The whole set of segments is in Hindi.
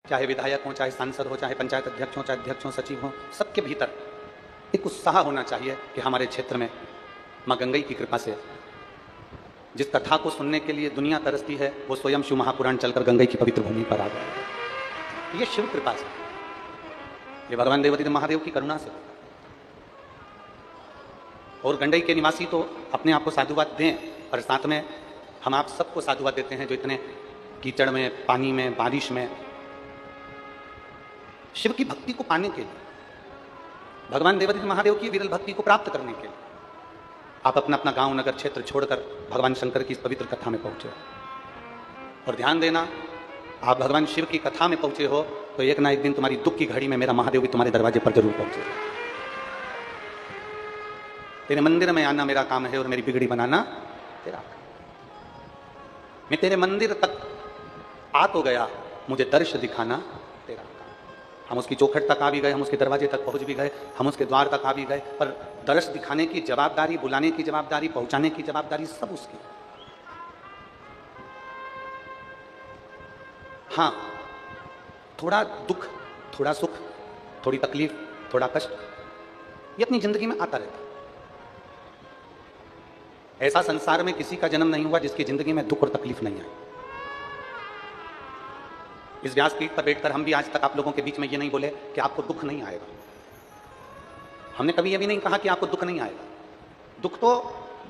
चाहे विधायक हो, चाहे सांसद हो, चाहे पंचायत अध्यक्ष हो, चाहे अध्यक्ष हो, सचिव हो, सबके भीतर एक उत्साह होना चाहिए कि हमारे क्षेत्र में माँ गंगई की कृपा से जिस कथा को सुनने के लिए दुनिया तरसती है वो स्वयं शिव महापुराण चलकर गंगई की पवित्र भूमि पर आ गया। ये शिव कृपा से, ये भगवान देवादिदेव महादेव की करुणा से। और गंडई के निवासी तो अपने आप को साधुवाद दें और साथ में हम आप सबको साधुवाद देते हैं जो इतने कीचड़ में, पानी में, बारिश में शिव की भक्ति को पाने के लिए, भगवान देवादिदेव महादेव की विरल भक्ति को प्राप्त करने के लिए आप अपना अपना गांव, नगर, क्षेत्र छोड़कर भगवान शंकर की इस पवित्र कथा में पहुंचे हो। और ध्यान देना, आप भगवान शिव की कथा में पहुंचे हो तो एक ना एक दिन तुम्हारी दुख की घड़ी में मेरा महादेव भी तुम्हारे दरवाजे पर जरूर पहुंचे। तेरे मंदिर में आना मेरा काम है और मेरी बिगड़ी बनाना तेरा काम। मैं तेरे मंदिर तक आ तो गया, मुझे दर्श दिखाना तेरा काम। हम उसकी चौखट तक आ भी गए, हम उसके दरवाजे तक पहुंच भी गए, हम उसके द्वार तक आ भी गए, पर दर्श दिखाने की जवाबदारी, बुलाने की जवाबदारी, पहुंचाने की जवाबदारी सब उसकी। हाँ, थोड़ा दुख, थोड़ा सुख, थोड़ी तकलीफ, थोड़ा कष्ट, ये अपनी जिंदगी में आता रहता है। ऐसा संसार में किसी का जन्म नहीं हुआ जिसकी जिंदगी में दुख और तकलीफ नहीं आई। इस व्यासपीठ पर बैठकर हम भी आज तक आप लोगों के बीच में ये नहीं बोले कि आपको दुख नहीं आएगा। हमने कभी ये भी नहीं कहा कि आपको दुख नहीं आएगा। दुख तो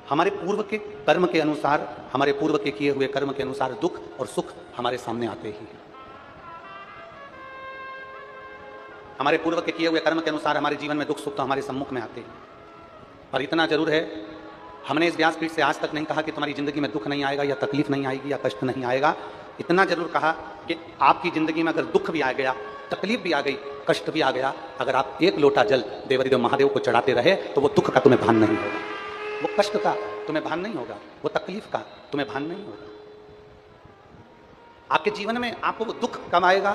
हमारे पूर्व के कर्म के अनुसार, हमारे पूर्व के किए हुए कर्म के अनुसार दुख और सुख हमारे सामने आते ही हैं। हमारे पूर्व के किए हुए कर्म के अनुसार हमारे जीवन में दुख सुख तो हमारे सम्मुख में आते हैं। पर इतना जरूर है, हमने इस व्यासपीठ से आज तक नहीं कहा कि तुम्हारी जिंदगी में दुख नहीं आएगा या तकलीफ नहीं आएगी या कष्ट नहीं आएगा। इतना जरूर कहा कि आपकी जिंदगी में अगर दुख भी आ गया, तकलीफ भी आ गई, कष्ट भी आ गया, अगर आप एक लोटा जल देवादिदेव महादेव को चढ़ाते रहे तो वो दुख का तुम्हें भान नहीं होगा, वो कष्ट का तुम्हें भान नहीं होगा, वो तकलीफ का तुम्हें भान नहीं होगा। आपके जीवन में आपको वो दुख कब आएगा,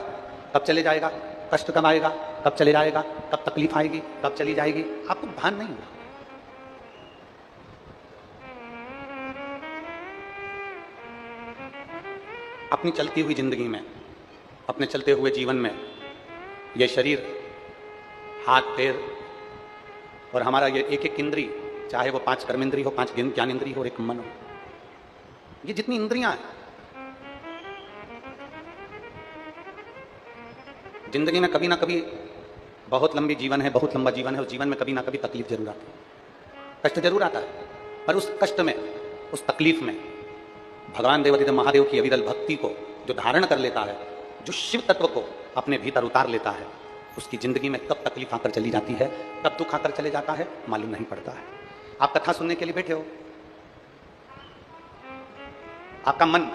कब चले जाएगा, कष्ट कब आएगा, कब चले जाएगा, कब तकलीफ आएगी, कब चली जाएगी, आपको भान नहीं होगा। अपनी चलती हुई जिंदगी में, अपने चलते हुए जीवन में यह शरीर, हाथ, पैर और हमारा ये एक एक इंद्री, चाहे वो 5 कर्मेंद्री हो, 5 ज्ञानेंद्री हो और एक मन हो, ये जितनी इंद्रियां हैं, जिंदगी में कभी ना कभी, बहुत लंबी जीवन है, बहुत लंबा जीवन है, उस जीवन में कभी ना कभी तकलीफ जरूर आती है, कष्ट जरूर आता है। पर उस कष्ट में, उस तकलीफ में भगवान देवादिदेव महादेव की अविरल भक्ति को जो धारण कर लेता है, जो शिव तत्व को अपने भीतर उतार लेता है, उसकी जिंदगी में कब तकलीफ आकर चली जाती है, कब दुख आकर चले जाता है, मालूम नहीं पड़ता है। आप कथा सुनने के लिए बैठे हो, आपका मन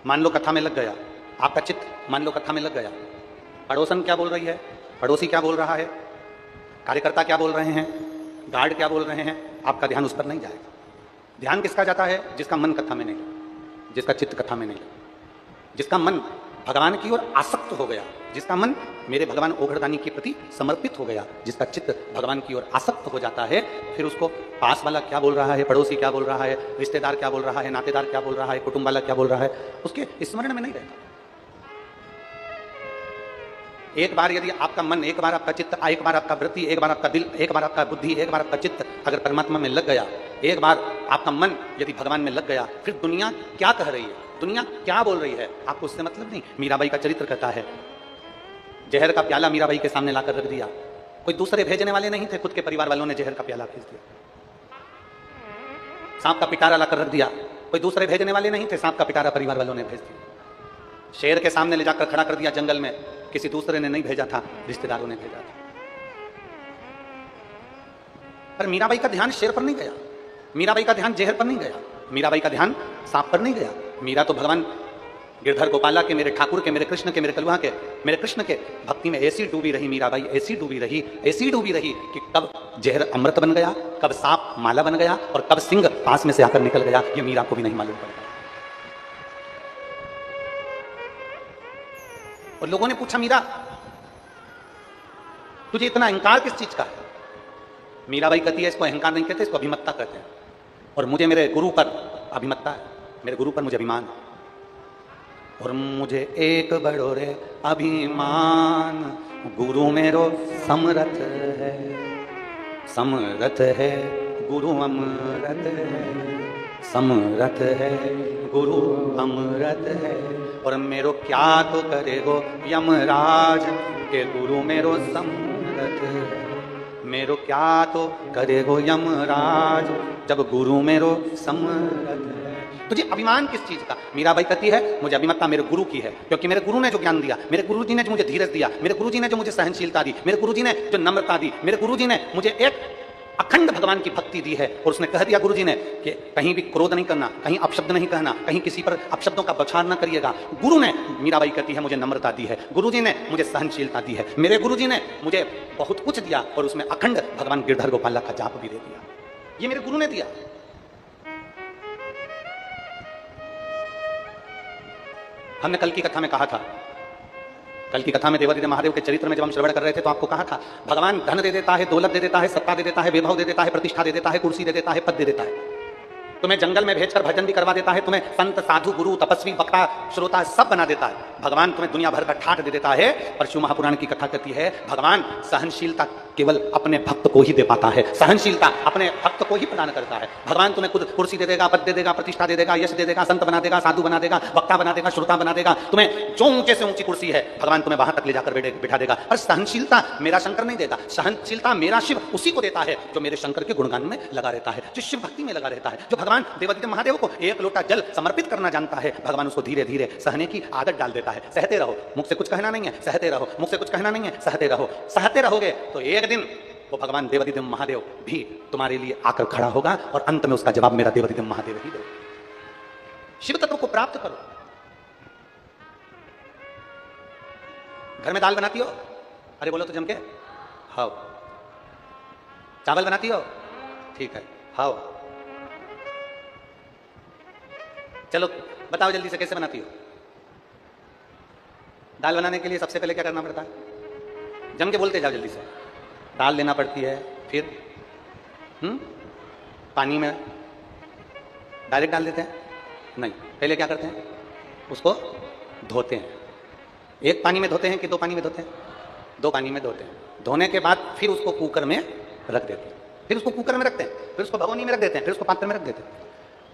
मान लो कथा में लग गया, आपका चित्त मान लो कथा में लग गया। पड़ोसन क्या बोल रही है, पड़ोसी क्या बोल रहा है, कार्यकर्ता क्या बोल रहे हैं, गार्ड क्या बोल रहे हैं, आपका ध्यान उस पर नहीं जाएगा। ध्यान किसका जाता है? जिसका मन कथा में नहीं लगा, जिसका चित्त कथा में नहीं लगा, जिसका मन भगवान की ओर आसक्त हो गया, जिसका मन मेरे भगवान ओघड़दानी के प्रति समर्पित हो गया, जिसका चित्त भगवान की ओर आसक्त हो जाता है, फिर उसको पास वाला क्या बोल रहा है, पड़ोसी क्या बोल रहा है, रिश्तेदार क्या बोल रहा है, नातेदार क्या बोल रहा है, कुटुंब वाला क्या बोल रहा है, उसके स्मरण में नहीं रहता। एक बार यदि आपका मन, एक बार आपका चित्त, एक बार आपका वृत्ति, एक बार आपका दिल, एक बार आपका बुद्धि, एक बार आपका चित्त अगर परमात्मा में लग गया, एक बार आपका मन यदि भगवान में लग गया, फिर दुनिया क्या कह रही है, दुनिया क्या बोल रही है, आपको उससे मतलब नहीं। मीराबाई का चरित्र कहता है, जहर का प्याला मीराबाई के सामने लाकर रख दिया, कोई दूसरे भेजने वाले नहीं थे, खुद के परिवार वालों ने जहर का प्याला भेज दिया। सांप का पिटारा लाकर रख दिया, कोई दूसरे भेजने वाले नहीं थे, सांप का पिटारा परिवार वालों ने भेज दिया। शेर के सामने ले जाकर खड़ा कर दिया जंगल में, किसी दूसरे ने नहीं भेजा था, रिश्तेदारों ने भेजा था। पर मीराबाई का ध्यान शेर पर नहीं गया, मीराबाई का ध्यान जहर पर नहीं गया, मीराबाई का ध्यान सांप पर नहीं गया। मीरा तो भगवान गिरधर गोपाला के, मेरे ठाकुर के, मेरे कृष्ण के, मेरे कलुआ के, मेरे कृष्ण के भक्ति में ऐसी डूबी रही मीराबाई, ऐसी डूबी रही, ऐसी डूबी रही कि कब जहर अमृत बन गया, कब सांप माला बन गया और कब सिंह पास में से आकर निकल गया, ये मीरा को भी नहीं मालूम पड़ा। और लोगों ने पूछा, मीरा तुझे इतना अहंकार किस चीज का है? मीराबाई कहती है, इसको अहंकार नहीं कहते, इसको अभिमत्ता कहते हैं। और मुझे मेरे गुरु पर अभिमत्ता है, मेरे गुरु पर मुझे अभिमान है। और मुझे एक बड़ो रे अभिमान, गुरु मेरो समरथ है, समरथ है गुरु अमरत है, समरथ है गुरु अमरत है। और मेरो क्या तो करेगो यमराज के गुरु मेरो समरथ है, मेरो क्या तो करेगो यमराज जब गुरु मेरो समरथ है। तुझे अभिमान किस चीज का? मीराबाई कहती है मुझे अभिमतता मेरे गुरु की है, क्योंकि मेरे गुरु ने जो ज्ञान दिया, मेरे गुरु जी ने जो मुझे धीरज दिया, मेरे गुरु जी ने जो मुझे सहनशीलता दी, मेरे गुरु जी ने जो नम्रता दी, मेरे गुरु जी ने मुझे एक अखंड भगवान की भक्ति दी है। और उसने कह दिया गुरु जी ने कि कहीं भी क्रोध नहीं करना, कहीं अपशब्द नहीं कहना, कहीं किसी पर अपशब्दों का बौछार न करिएगा। गुरु ने, मीराबाई कहती है, मुझे नम्रता दी है, गुरु जी ने मुझे सहनशीलता दी है, मेरे गुरु जी ने मुझे बहुत कुछ दिया और उसमें अखंड भगवान गिरधर गोपाला का जाप भी दे दिया। ये मेरे गुरु ने दिया। हमने कल की कथा में कहा था, कल की कथा में देवादिदेव महादेव के चरित्र में जब हम श्रवण कर रहे थे तो आपको कहा था भगवान धन दे देता है, दौलत दे देता है, सत्ता दे देता है, वैभव दे देता है, प्रतिष्ठा दे देता है, कुर्सी दे देता है, पद दे देता है, तुम्हें जंगल में भेजकर भजन भी करवा देता है, तुम्हें संत साधु गुरु तपस्वी वक्ता श्रोता सब बना देता है। भगवान तुम्हें दुनिया भर का ठाट दे देता है। पर शिव महापुराण की कथा कहती है भगवान सहनशीलता केवल अपने भक्त को ही दे पाता है, सहनशीलता अपने भक्त को ही प्रदान करता है। भगवान तुम्हें खुद कुर्सी दे देगा, पद दे देगा, प्रतिष्ठा दे देगा, यश दे देगा, संत बना देगा, साधु बना देगा, वक्ता बना देगा, श्रोता बना देगा, तुम्हें जो ऊंचे से ऊंची कुर्सी है भगवान तुम्हें वहां तक ले जाकर बिठा देगा। पर सहनशीलता मेरा शंकर नहीं देता, सहनशीलता मेरा शिव उसी को देता है जो मेरे शंकर के गुणगान में लगा रहता है, जो शिव भक्ति में लगा रहता है, जो भगवान देवादिदेव महादेव को एक लोटा जल समर्पित करना जानता है। भगवान उसको धीरे धीरे सहने की आदत डाल देता है। सहते रहो, मुख से कुछ कहना नहीं है, सहते रहो, मुख से कुछ कहना नहीं है, सहते रहो। सहते रहोगे तो एक दिन वो भगवान देवादिदेव महादेव भी तुम्हारे लिए आकर खड़ा होगा और अंत में उसका जवाब मेरा देवादिदेव महादेव ही दो। शिव तत्व को प्राप्त करो। घर में दाल बनाती हो, अरे बोलो तो जम के हाओ। चावल बनाती हो, ठीक है हाओ। चलो बताओ जल्दी से कैसे बनाती हो? दाल बनाने के लिए सबसे पहले क्या करना पड़ता है? जम के बोलते जाओ जल्दी से। दाल लेना पड़ती है, फिर पानी में डायरेक्ट डाल देते हैं? नहीं, पहले क्या करते हैं? उसको धोते हैं। एक पानी में धोते हैं कि दो पानी में धोते हैं? दो पानी में धोते हैं। धोने के बाद फिर उसको कुकर में रख देते हैं, फिर उसको कुकर में रखते हैं, फिर उसको भगोनी में रख देते हैं, फिर उसको पात्र में रख देते हैं।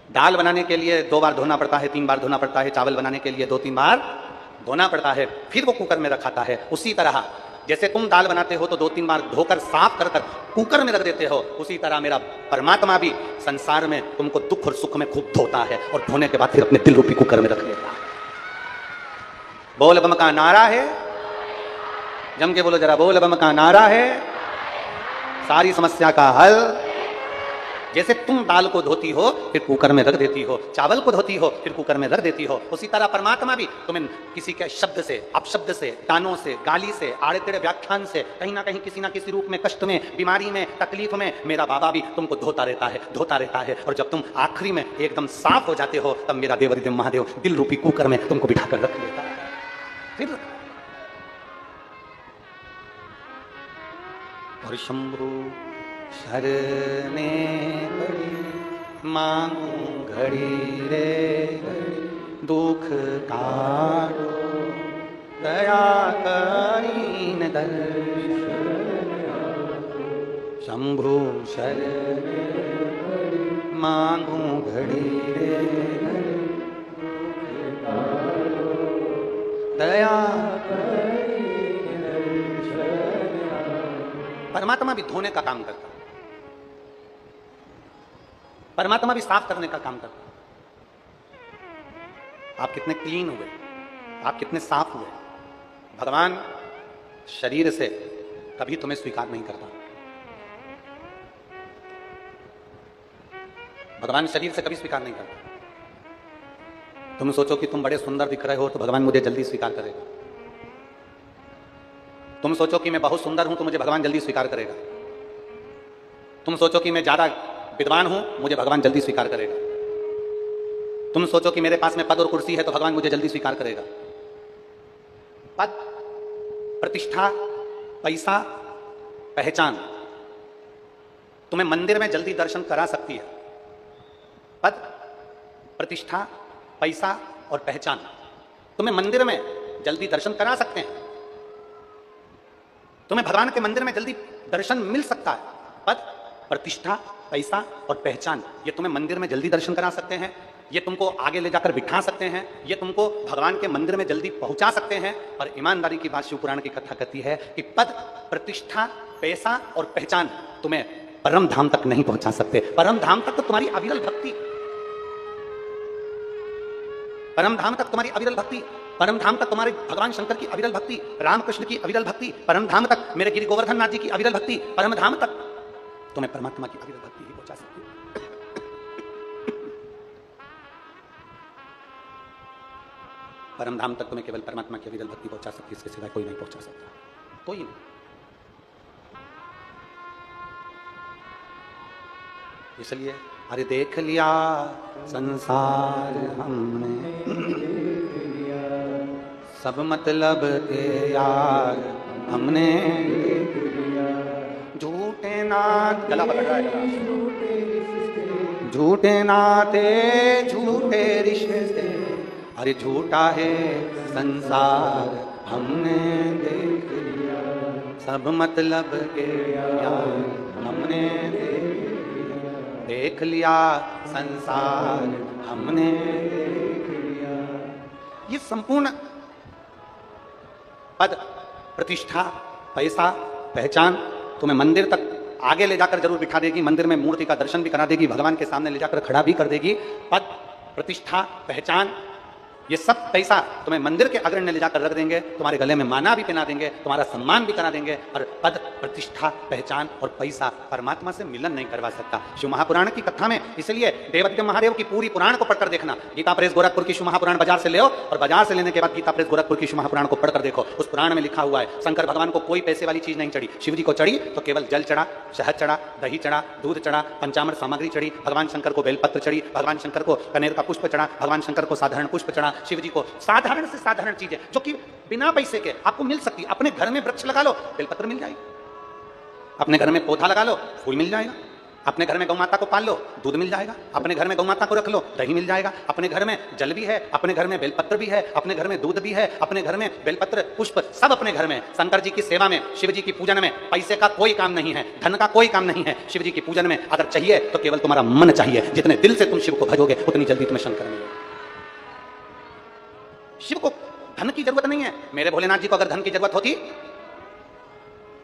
दाल बनाने के लिए 2 बार धोना पड़ता है, 3 बार धोना पड़ता है। चावल बनाने के लिए 2-3 बार धोना पड़ता है, फिर वो कुकर में रखाता है। उसी तरह जैसे तुम दाल बनाते हो तो 2-3 बार धोकर साफ कर कुकर में रख देते हो, उसी तरह मेरा परमात्मा भी संसार में तुमको दुख और सुख में खूब धोता है और धोने के बाद फिर अपने दिल रूपी कुकर में रख लेता है। बोल बम का नारा है, जम के बोलो जरा, बोल बम का नारा है, सारी समस्या का हल। जैसे तुम दाल को धोती हो फिर कुकर में रख देती हो, चावल को धोती हो फिर कुकर में रख देती हो, उसी तरह परमात्मा भी तुम्हें किसी के शब्द से, अपशब्द से, तानों से, गाली से, आड़े तेड़े व्याख्यान से, कहीं ना कहीं किसी ना किसी रूप में, कष्ट में, बीमारी में, तकलीफ में मेरा बाबा भी तुमको धोता रहता है, धोता रहता है। और जब तुम आखिरी में एकदम साफ हो जाते हो तब मेरा देवादिदेव महादेव दिल रूपी कुकर में तुमको बिठा कर रख लेता है। फिर और शंभु शरणे पड़ी मांगू घड़ी रे घड़ी, दुख काटो दया करीन दर्शन। शंभु शरणे मांगू घड़ी रे घड़ी, दुख काटो दया करीन दर्शन। परमात्मा भी धोने का काम करता है, परमात्मा भी साफ करने का काम करता है। आप कितने क्लीन हुए, आप कितने साफ हुए। भगवान शरीर से कभी तुम्हें स्वीकार नहीं करता, भगवान शरीर से कभी स्वीकार नहीं करता। तुम सोचो कि तुम बड़े सुंदर दिख रहे हो तो भगवान मुझे जल्दी स्वीकार करेगा। तुम सोचो कि मैं बहुत सुंदर हूं तो मुझे भगवान जल्दी स्वीकार करेगा। तुम सोचो कि मैं ज्यादा विद्वान हूं, मुझे भगवान जल्दी स्वीकार करेगा। तुम सोचो कि मेरे पास में पद और कुर्सी है तो भगवान मुझे जल्दी स्वीकार करेगा। पद, प्रतिष्ठा, पैसा, पहचान तुम्हें मंदिर में जल्दी दर्शन करा सकती है। पद, प्रतिष्ठा, पैसा और पहचान तुम्हें मंदिर में जल्दी दर्शन करा सकते हैं, तुम्हें भगवान के मंदिर में जल्दी दर्शन मिल सकता है। पद, प्रतिष्ठा, पैसा और पहचान, ये तुम्हें मंदिर में जल्दी दर्शन करा सकते हैं, ये तुमको आगे ले जाकर बिठा सकते हैं, ये तुमको भगवान के मंदिर में जल्दी पहुंचा सकते हैं। और ईमानदारी की बात शिव पुराण की कथा कहती है कि पद, प्रतिष्ठा, पैसा और पहचान तुम्हें परम धाम तक नहीं पहुंचा सकते। परम धाम तक तो तुम्हारी अविरल भक्ति, परम धाम तक तुम्हारी अविरल भक्ति, परम धाम तक तुम्हारे भगवान शंकर की अविरल भक्ति, रामकृष्ण की अविरल भक्ति, परम धाम तक मेरे गिरि गोवर्धन नाथ जी की अविरल भक्ति, परम धाम तक तुम्हें परमात्मा की अविरल भक्ति ही पहुंचा सकती है। परम धाम तक तुम्हें केवल परमात्मा की अविरल भक्ति पहुंचा सकती है, इसके सिवाय कोई नहीं पहुंचा सकता, कोई नहीं। इसलिए अरे देख लिया संसार हमने, सब मतलब के यार हमने, झूठे नाथ, गला पकड़ रहा है गला, झूठे नाते झूठे रिश्ते, अरे झूठा है संसार हमने देख लिया, सब मतलब के यार हमने देख लिया संसार हमने देख लिया। ये संपूर्ण पद, प्रतिष्ठा, पैसा, पहचान तुम्हें मंदिर तक आगे ले जाकर जरूर बिठा देगी, मंदिर में मूर्ति का दर्शन भी करा देगी, भगवान के सामने ले जाकर खड़ा भी कर देगी। पद, प्रतिष्ठा, पहचान, ये सब पैसा तुम्हें मंदिर के अग्रणी ले जाकर रख देंगे, तुम्हारे गले में माला भी पहना देंगे, तुम्हारा सम्मान भी करा देंगे। और पद, प्रतिष्ठा, पहचान और पैसा परमात्मा से मिलन नहीं करवा सकता। शिव महापुराण की कथा में इसलिए देवादित्य महादेव की पूरी पुराण को पढ़कर देखना। गीता प्रेस गोरखपुर की शिव महापुराण बाजार से ले आओ, और बाजार से लेने के बाद गीता प्रेस गोरखपुर की शिव महापुराण को पढ़कर देखो। उस पुराण में लिखा हुआ है शंकर भगवान को कोई पैसे वाली चीज नहीं चढ़ी, शिव जी को चढ़ी तो केवल जल चढ़ा, शहद चढ़ा, दही चढ़ा, दूध चढ़ा, पंचामृत सामग्री चढ़ी, भगवान शंकर को बेलपत्र चढ़ी, भगवान शंकर को कनेर का पुष्प चढ़ा, भगवान शंकर को साधारण पुष्प चढ़ा। शिव जी को साधारण से साधारण चीजें जो कि बिना पैसे के आपको मिल सकती है। अपने घर में वृक्ष लगा लो, बेलपत्र मिल जाएगी, अपने घर में पौधा लगा लो, फूल मिल जाएगा, अपने घर में गौ माता को पाल लो, दूध मिल जाएगा, अपने घर में गौ माता को रख लो, दही मिल जाएगा, अपने घर में जल भी है, अपने घर में बेलपत्र भी है, अपने घर में दूध भी है, अपने घर में बेलपत्र पुष्प सब अपने घर में। शंकर जी की सेवा में, शिव जी की पूजन में पैसे का कोई काम नहीं है, धन का कोई काम नहीं है। शिव जी की पूजन में अगर चाहिए तो केवल तुम्हारा मन चाहिए। जितने दिल से तुम शिव को भजोगे उतनी जल्दी तुम्हें शंकर मिलेगा। शिव को धन की जरूरत नहीं है। मेरे भोलेनाथ जी को अगर धन की जरूरत होती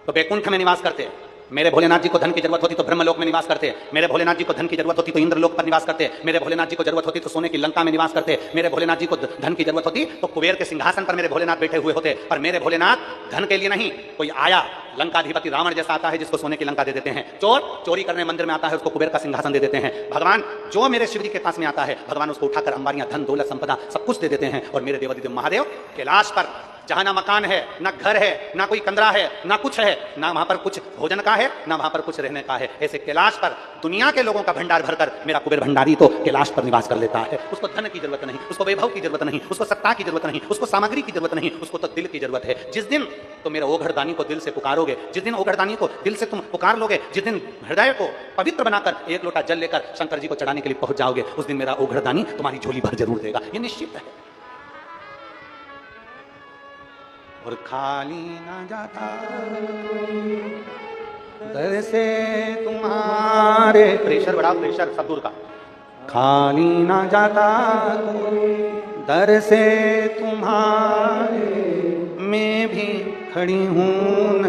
तो बैकुंठ में निवास करते, मेरे भोलेनाथ जी को धन की जरूरत होती तो ब्रह्मलोक में निवास करते, मेरे भोलेनाथ जी को धन की जरूरत होती तो इंद्रलोक पर निवास करते, मेरे भोलेनाथ जी को जरूरत होती तो सोने की लंका में निवास करते, मेरे भोलेनाथ जी को धन की जरूरत होती तो कुबेर के सिंहासन पर मेरे भोलेनाथ बैठे हुए होते। पर मेरे भोलेनाथ धन के लिए नहीं, कोई आया लंकाधिपति रावण जैसा आता है जिसको सोने की लंका दे देते हैं, चोर चोरी करने मंदिर में आता है उसको कुबेर का सिंहासन दे देते हैं। भगवान जो मेरे शिव जी के पास में आता है भगवान उसको उठाकर अंबारियां, धन, दौलत, संपदा सब कुछ दे देते हैं। और मेरे देवादिदेव महादेव कैलाश पर जहां ना मकान है, ना घर है, ना कोई कंदरा है, ना कुछ है, ना वहां पर कुछ भोजन का है, ना वहां पर कुछ रहने का है, ऐसे कैलाश पर दुनिया के लोगों का भंडार भरकर मेरा कुबेर भंडारी तो कैलाश पर निवास कर लेता है। उसको धन की जरूरत नहीं, उसको वैभव की जरूरत नहीं, उसको सत्ता की जरूरत नहीं, उसको सामग्री की जरूरत नहीं, उसको तो दिल की जरूरत है। जिस दिन तो मेरे ओघड़दानी को दिल से पुकारोगे, जिस दिन ओघड़दानी को दिल से तुम पुकार लोगे, जिस दिन हृदय को पवित्र बनाकर एक लोटा जल लेकर शंकर जी को चढ़ाने के लिए पहुंच जाओगे, उस दिन मेरा ओघड़दानी तुम्हारी झोली भर जरूर देगा, ये निश्चित है। और खाली ना जाता दर से तुम्हारे, प्रेशर बढ़ा, प्रेशर सब दूर का, खाली ना जाता दर से तुम्हारे, मैं भी खड़ी हूँ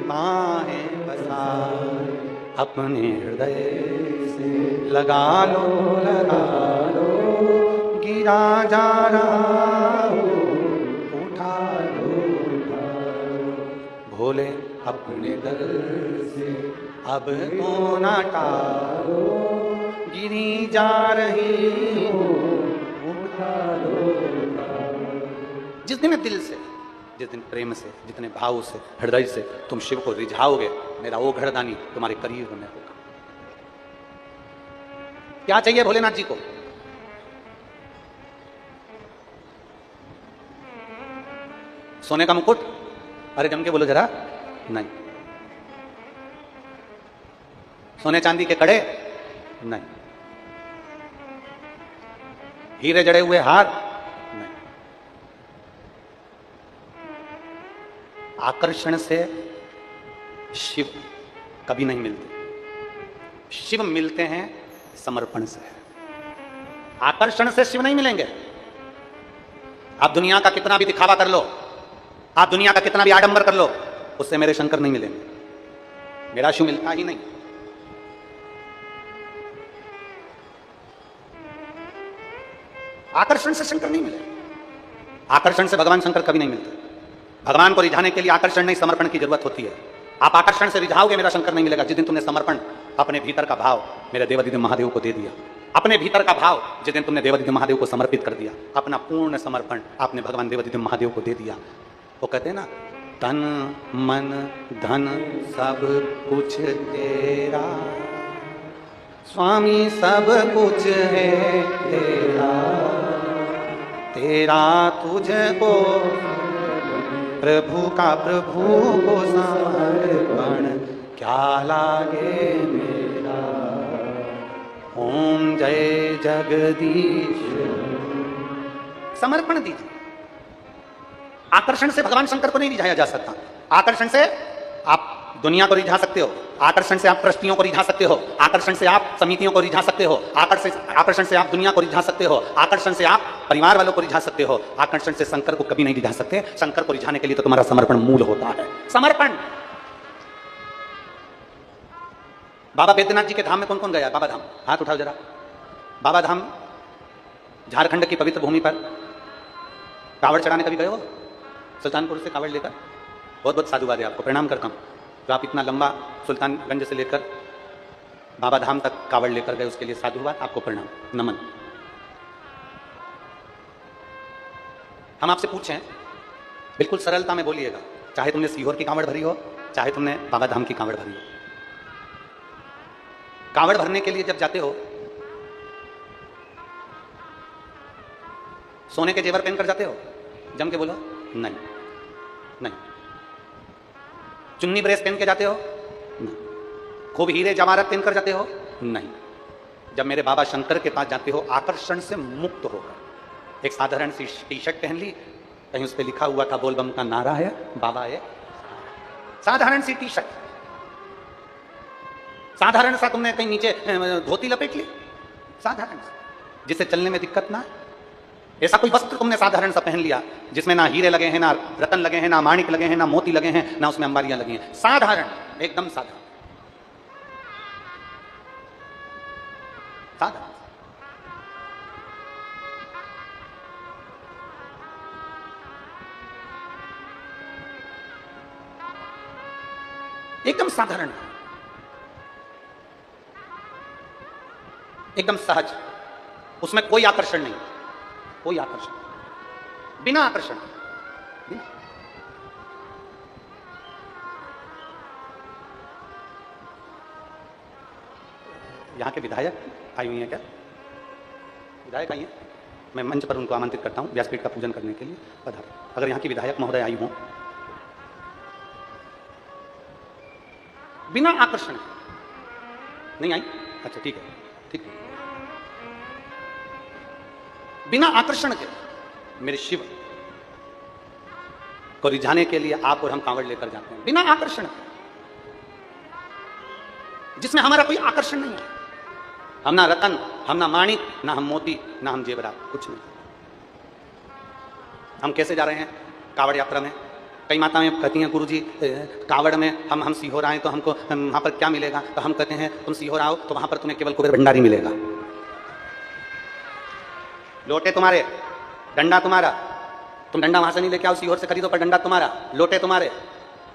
बाहें पसार, अपने हृदय से लगा लो, गिरा जा रहा हो, भोले अपने दर से अब तो ना टालो, गिरी जा रही हो, उठा लो। जिस दिन दिल से, जिस दिन प्रेम से, जितने भाव से, हृदय से तुम शिव को रिझाओगे, मेरा ओघड़दानी तुम्हारे करीब में होगा। क्या चाहिए भोलेनाथ जी को? सोने का मुकुट? अरे जम के बोलो जरा, नहीं। सोने चांदी के कड़े? नहीं। हीरे जड़े हुए हार? नहीं। आकर्षण से शिव कभी नहीं मिलते। शिव मिलते हैं समर्पण से। आकर्षण से शिव नहीं मिलेंगे। आप दुनिया का कितना भी दिखावा कर लो, आप दुनिया का कितना भी आडंबर कर लो, उससे मेरे शंकर नहीं मिलेंगे। मेरा शिव मिलता ही नहीं। आकर्षण से शंकर नहीं मिले। आकर्षण से भगवान शंकर कभी नहीं मिलते। भगवान को रिझाने के लिए आकर्षण नहीं, समर्पण की जरूरत होती है। आप आकर्षण से रिझाओगे, मेरा शंकर नहीं मिलेगा। जिस दिन तुमने समर्पण, अपने भीतर का भाव मेरे देवादिदेव महादेव को दे दिया, अपने भीतर का भाव जिस दिन तुमने देवादिदेव महादेव को समर्पित कर दिया, अपना पूर्ण समर्पण आपने भगवान देवादिदेव महादेव को दे दिया, वो कहते हैं ना, तन मन धन सब कुछ तेरा स्वामी, सब कुछ है तेरा, तेरा तुझको प्रभु का प्रभु को समर्पण क्या लागे मेरा। ओम जय जगदीश। समर्पण दीजिए। आकर्षण से भगवान शंकर को नहीं रिझाया जा सकता। आकर्षण से आप दुनिया को रिझा सकते हो, आकर्षण से आप ट्रस्टियों को रिझा सकते हो, आकर्षण से आप समितियों को रिझा सकते हो, आकर्षण से आप दुनिया को रिझा सकते हो, आकर्षण से आप परिवार वालों को रिझा सकते हो। आकर्षण से शंकर को कभी नहीं रिझा सकते। शंकर को रिझाने के लिए तो तुम्हारा समर्पण मूल होता है। समर्पण। बाबा बैद्यनाथ जी के धाम में कौन कौन गया? बाबा धाम, हाथ उठाओ जरा। बाबा धाम झारखंड की पवित्र भूमि पर कावड़ चढ़ाने कभी गए हो? सुल्तानपुर से कावड़ लेकर? बहुत बहुत साधुवाद है आपको, प्रणाम करता हूँ। तो आप इतना लंबा सुल्तानगंज से लेकर बाबा धाम तक कावड़ लेकर गए, उसके लिए साधुवाद, आपको प्रणाम, नमन। हम आपसे पूछें, बिल्कुल सरलता में बोलिएगा, चाहे तुमने सीहोर की कावड़ भरी हो, चाहे तुमने बाबा धाम की कावड़ भरी हो। कावड़ भरने के लिए जब जाते हो, सोने के जेवर पहनकर जाते हो? जम के बोलो। नहीं नहीं। चुन्नी ब्रेस पहन के जाते हो? नहीं। खूब हीरे जवाहरात पहनकर जाते हो? नहीं। जब मेरे बाबा शंकर के पास जाते हो, आकर्षण से मुक्त होकर, एक साधारण सी टी शर्ट पहन ली, कहीं उस पर लिखा हुआ था बोल बम का नारा है, बाबा है, साधारण सी टी शर्ट, साधारण सा तुमने कहीं नीचे धोती लपेट ली, साधारण सा, जिससे चलने में दिक्कत ना। ऐसा कोई वस्त्र तुमने साधारण सा पहन लिया जिसमें ना हीरे लगे हैं, ना रतन लगे हैं, ना माणिक लगे हैं, ना मोती लगे हैं, ना उसमें अंबारियां लगी हैं, साधारण, एकदम साधारण, साधारण। एकदम साधारण, एकदम सहज, उसमें कोई आकर्षण नहीं, कोई आकर्षण, बिना आकर्षण। यहाँ के विधायक आई हुई हैं क्या? विधायक आई हैं? मैं मंच पर उनको आमंत्रित करता हूँ व्यासपीठ का पूजन करने के लिए। पधार। अगर यहाँ की विधायक महोदय आई हों, बिना आकर्षण। नहीं आई? अच्छा ठीक है, ठीक है। बिना आकर्षण के मेरे शिव को रिझाने के लिए आप और हम कांवड़ लेकर जाते हैं, बिना आकर्षण, जिसमें हमारा कोई आकर्षण नहीं है। हम ना रतन, हम ना माणिक, ना हम मोती, ना हम जेवरात, कुछ नहीं। हम कैसे जा रहे हैं कांवड़ यात्रा में? कई माताएं कहती हैं, गुरुजी कांवड़ में हम सीहोर आए तो हमको वहां पर क्या मिलेगा? तो हम कहते हैं, तुम सीहोर आओ तो वहां पर तुम्हें केवल कुबेर भंडारी मिलेगा, लोटे तुम्हारे, डंडा तुम्हारा, तुम डंडा वहां से नहीं लेके आओ, सीहोर से खरीदो, पर डंडा तुम्हारा, लोटे तुम्हारे,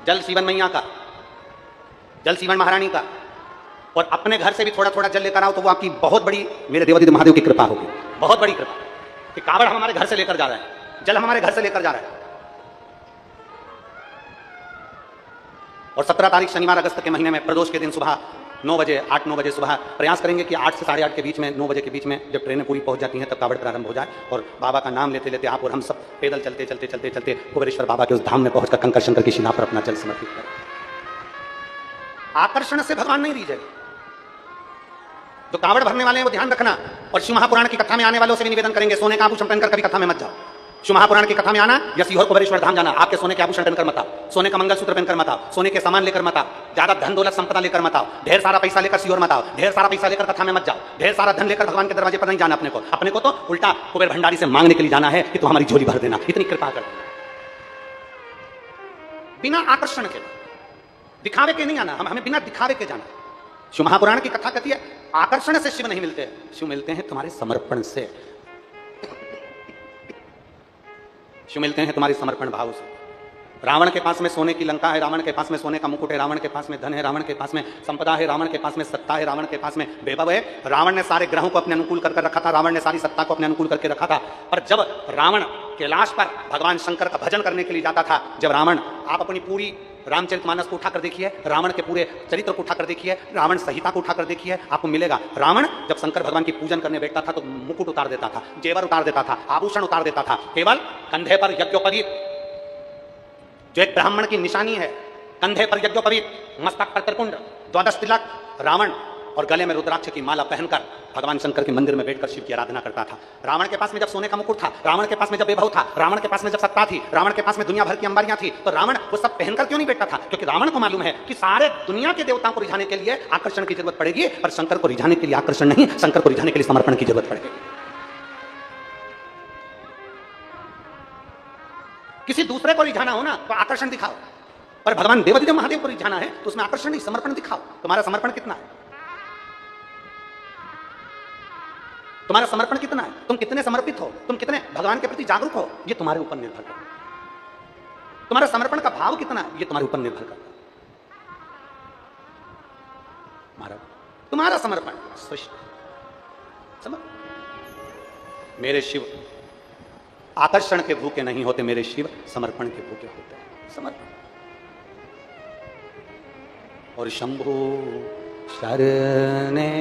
जल सीवन मैया का, जल सीवन महारानी का, और अपने घर से भी थोड़ा थोड़ा जल लेकर आओ, तो वो आपकी बहुत बड़ी, मेरे देवादिदेव महादेव की कृपा होगी, बहुत बड़ी कृपा कि कावड़ हम हमारे घर से लेकर जा रहे हैं, जल हमारे घर से लेकर जा रहे हैं। और 17 तारीख शनिवार अगस्त के महीने में प्रदोष के दिन सुबह 9 बजे, 8-9 बजे सुबह प्रयास करेंगे कि 8 से 8:30 के बीच में, 9 बजे के बीच में जब ट्रेनें पूरी पहुंच जाती हैं तब कावड़ प्रारंभ हो जाए, और बाबा का नाम लेते लेते आप और हम सब पैदल चलते चलते चलते चलते कुबेरेश्वर बाबा के उस धाम में पहुंचकर कंकर शंकर की शिला पर अपना जल समर्पित करें। आकर्षण से भगवान नहीं रीझेगा। जो कावड़ भरने वाले हैं वो ध्यान रखना, और शिव महापुराण की कथा में आने वालों से भी निवेदन करेंगे, सोने का आभूषण पहनकर कभी कथा में मत जाओ। शिव महापुराण की कथा में आना या सीहोर कुबेरेश्वर धाम जाना, आपके सोने के आभूषण पहनकर मत आओ, सोने का मंगलसूत्र पहनकर मत आओ, सोने के सामान लेकर मत आओ, ज्यादा धन दौलत संपदा लेकर मत आओ, ढेर सारा पैसा लेकर सीहोर मत आओ, ढेर सारा पैसा लेकर कथा में मत जाओ, ढेर सारा धन लेकर भगवान के दरवाजे पर नहीं जाना। अपने को तो उल्टा कुबेर भंडारी से मांगने के लिए जाना है कि तू हमारी झोली भर देना, इतनी कृपा कर। बिना आकर्षण के, दिखावे के नहीं आना, हमें बिना दिखावे के जाना। शिव महापुराण की कथा कहती है आकर्षण से शिव नहीं मिलते, शिव मिलते हैं तुम्हारे समर्पण से, शिव मिलते हैं तुम्हारे समर्पण भाव से। रावण के पास में सोने की लंका है, रावण के पास में सोने का मुकुट है, रावण के पास में धन है, रावण के पास में संपदा है, रावण के पास में सत्ता है, रावण के पास में वैभव है। रावण ने सारे ग्रहों को अपने अनुकूल कर रखा था, रावण ने सारी सत्ता को अपने अनुकूल करके रखा था। पर जब रावण कैलाश पर भगवान शंकर का भजन करने के लिए जाता था, जब रावण, आप अपनी पूरी रामचरितमानस को उठाकर देखिए, रावण के पूरे चरित्र को उठाकर देखिए, रावण संहिता को उठाकर देखिए, आपको मिलेगा रावण जब शंकर भगवान की पूजन करने बैठता था तो मुकुट उतार देता था, जेवर उतार देता था, आभूषण उतार देता था, केवल कंधे पर यज्ञोपवीत जो एक ब्राह्मण की निशानी है, कंधे पर यज्ञोपवीत, मस्तक पर त्रिपुंड, द्वादश तिलक, रावण और गले में रुद्राक्ष की माला पहनकर भगवान शंकर के मंदिर में बैठकर शिव की आराधना करता था। रावण के पास में जब सोने का मुकुट था, रावण के पास में जब वैभव था, रावण के पास में जब सत्ता थी, रावण के पास में दुनिया भर की अंबारियां थी, तो रावण वो सब पहनकर क्यों नहीं बैठा था? क्योंकि रावण को मालूम है कि सारे दुनिया के देवताओं को रिझाने के लिए आकर्षण की जरूरत पड़ेगी, पर शंकर को रिझाने के लिए आकर्षण नहीं, शंकर को रिझाने के लिए समर्पण की जरूरत पड़ेगी। किसी दूसरे को रिझाना हो ना तो आकर्षण दिखाओ, पर भगवान देवाधिदेव महादेव को रिझाना है तो उसमें आकर्षण नहीं, समर्पण दिखाओ। तुम्हारा समर्पण कितना है? तुम्हारा समर्पण कितना है? तुम कितने समर्पित हो? तुम कितने भगवान के प्रति जागरूक हो? ये तुम्हारे ऊपर निर्भर करता है। तुम्हारा समर्पण का भाव कितना है? ये तुम्हारे ऊपर निर्भर करता है। तुम्हारा समर्पण श्रेष्ठ। मेरे शिव आकर्षण के भूखे नहीं होते, मेरे शिव समर्पण के भूखे होते हैं। समर्पण। और शंभु शरणे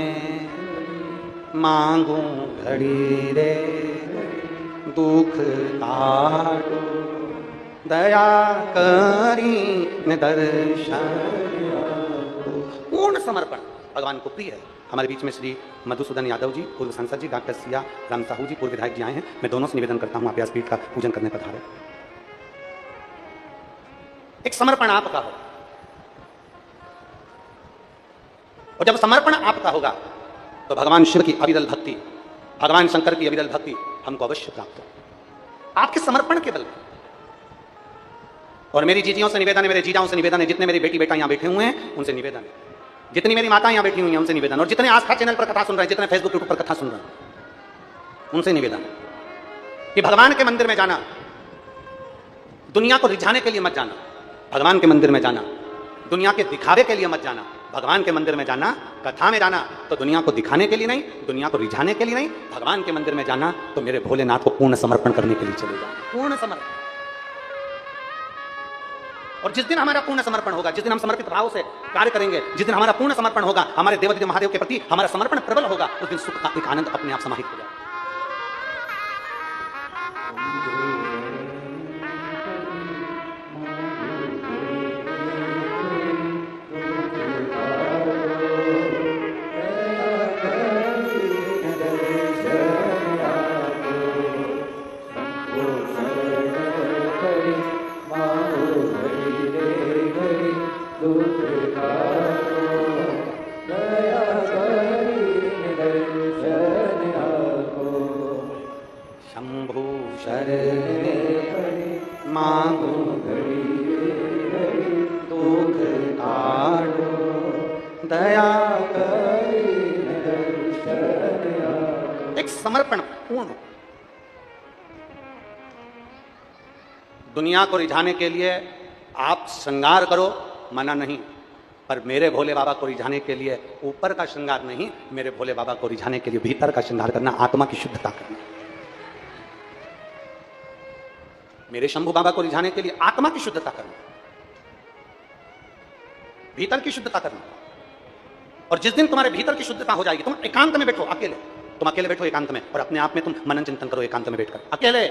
मांगू घड़ी रे, दुख तारो दया करी दर्शन। पूर्ण समर्पण भगवान को प्रिय है। हमारे बीच में श्री मधुसूदन यादव जी, पूर्व सांसद जी, डॉक्टर सिया राम साहू जी, पूर्व विधायक जी आए हैं। मैं दोनों से निवेदन करता हूं आप व्यासपीठ का पूजन करने पधारे। एक समर्पण आपका हो, और जब समर्पण आपका होगा तो भगवान शिव की अविरल भक्ति, भगवान शंकर की अविरल भक्ति हमको अवश्य प्राप्त हो, आपके समर्पण के बल पर। और मेरी जीजियों से निवेदन है, मेरे जीजाओं से निवेदन है, जितने मेरी बेटी बेटा यहां बैठे हुए हैं उनसे निवेदन है, जितनी मेरी माता यहां बैठी हुई हैं उनसे निवेदन, और जितने आस्था चैनल पर कथा सुन रहे हैं, जितने फेसबुक यूट्यूब पर कथा सुन रहे हैं उनसे निवेदन है कि भगवान के मंदिर में जाना, दुनिया को रिझाने के लिए मत जाना। भगवान के मंदिर में जाना दुनिया के दिखावे के लिए मत जाना। भगवान के मंदिर में जाना, कथा में जाना तो दुनिया को दिखाने के लिए नहीं, दुनिया को रिझाने के लिए नहीं। भगवान के मंदिर में जाना तो मेरे भोलेनाथ को पूर्ण समर्पण करने के लिए चले जाना, पूर्ण समर्पण। और जिस दिन हमारा पूर्ण समर्पण होगा, जिस दिन हम समर्पित भाव से कार्य करेंगे, जिस दिन हमारा पूर्ण समर्पण होगा, हमारे देवाधिदेव महादेव के प्रति हमारा समर्पण प्रबल होगा, उस दिन सुख का एक आनंद अपने आप समाहित हो जाएगा। शंभु शरणे मांगू दुख काटो दया करी दर्शन। एक समर्पण पूर्ण। दुनिया को रिझाने के लिए आप श्रृंगार करो, मना नहीं, पर मेरे भोले बाबा को रिझाने के लिए ऊपर का श्रृंगार नहीं, मेरे भोले बाबा को रिझाने के लिए भीतर का श्रृंगार करना, आत्मा की शुद्धता करना। मेरे शंभू बाबा को रिझाने के लिए आत्मा की शुद्धता करना, भीतर की शुद्धता करना। और जिस दिन तुम्हारे भीतर की शुद्धता हो जाएगी, तुम एकांत में बैठो अकेले, तुम अकेले बैठो एकांत में और अपने आप में तुम मनन चिंतन करो, एकांत में बैठकर अकेले,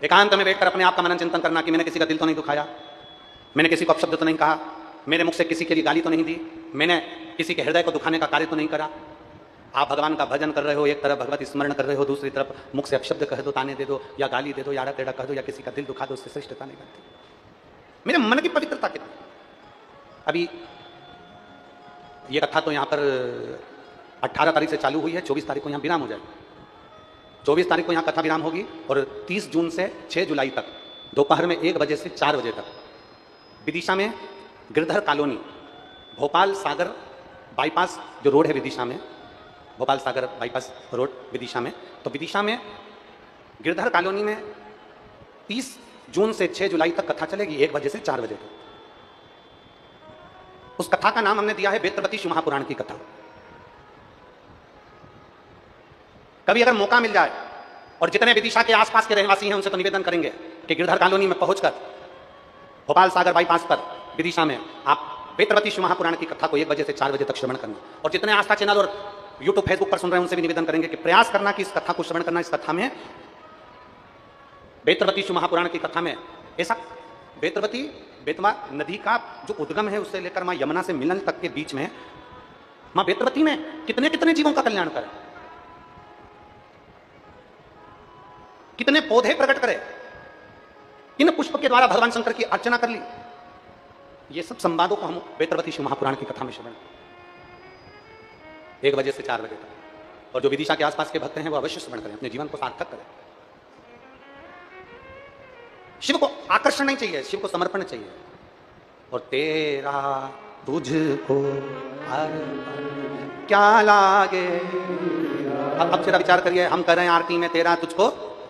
एकांत में बैठकर अपने आप का मनन चिंतन करना कि मैंने किसी का दिल तो नहीं दुखाया, मैंने किसी को अपशब्द तो नहीं कहा, मेरे मुख से किसी के लिए गाली तो नहीं दी, मैंने किसी के हृदय को दुखाने का कार्य तो नहीं करा, आप भगवान का भजन कर रहे हो, एक तरफ भगवत स्मरण कर रहे हो, दूसरी तरफ मुख से अपशब्द कह दो, ताने दे दो, या गाली दे दो, या आड़ा टेढ़ा कह दो, या किसी का दिल दुखा दो, उससे श्रेष्ठता नहीं बनती। मेरे मन की पवित्रता कितनी। अभी ये कथा तो यहाँ पर 18 तारीख से चालू हुई है, 24 तारीख को यहाँ विराम हो जाएगी। 24 तारीख को यहाँ कथा विराम होगी और 30 जून से 6 जुलाई तक दोपहर में 1 बजे से 4 बजे तक विदिशा में गिरधर कॉलोनी, भोपाल सागर बाईपास जो रोड है विदिशा में, भोपाल सागर बाईपास रोड विदिशा में, तो विदिशा में गिरधर कॉलोनी में 30 जून से 6 जुलाई तक कथा चलेगी 1 बजे से 4 बजे तक। उस कथा का नाम हमने दिया है बेत्रवती शिव महापुराण की कथा। कभी अगर मौका मिल जाए और जितने विदिशा के आसपास के रहवासी हैं उनसे तो निवेदन करेंगे कि गिरधर कॉलोनी में पहुंचकर भोपाल सागर बाईपास पर विदिशा में आप बेत्रवती शिव महापुराण की कथा को 1 बजे से 4 बजे तक श्रवण करना। और जितने आस्था चैनल और यूट्यूब फेसबुक पर सुन रहे हैं उनसे भी निवेदन करेंगे कि प्रयास करना कि इस कथा को श्रवण करना। इस कथा में बेत्रवती शिव महापुराण की कथा में ऐसा बेत्रवती बेतवा नदी का जो उद्गम है उससे लेकर मां यमुना से मिलन तक के बीच में मां बेत्रवती में कितने कितने जीवों का कल्याण करे, कितने पौधे प्रकट करे, इन पुष्प के द्वारा भगवान शंकर की अर्चना कर ली। ये सब संवादों को हम बेत्रवती शिव महापुराण की कथा में श्रवण 1 बजे से 4 बजे तक। और जो विदिशा के आसपास के भक्त हैं वो अवश्य श्रवण करें, अपने जीवन को सार्थक करें। शिव को आकर्षण नहीं चाहिए, शिव को समर्पण चाहिए। और तेरा तुझको क्या लागे। अब जरा विचार करिए, हम कर रहे हैं आरती में तेरा तुझको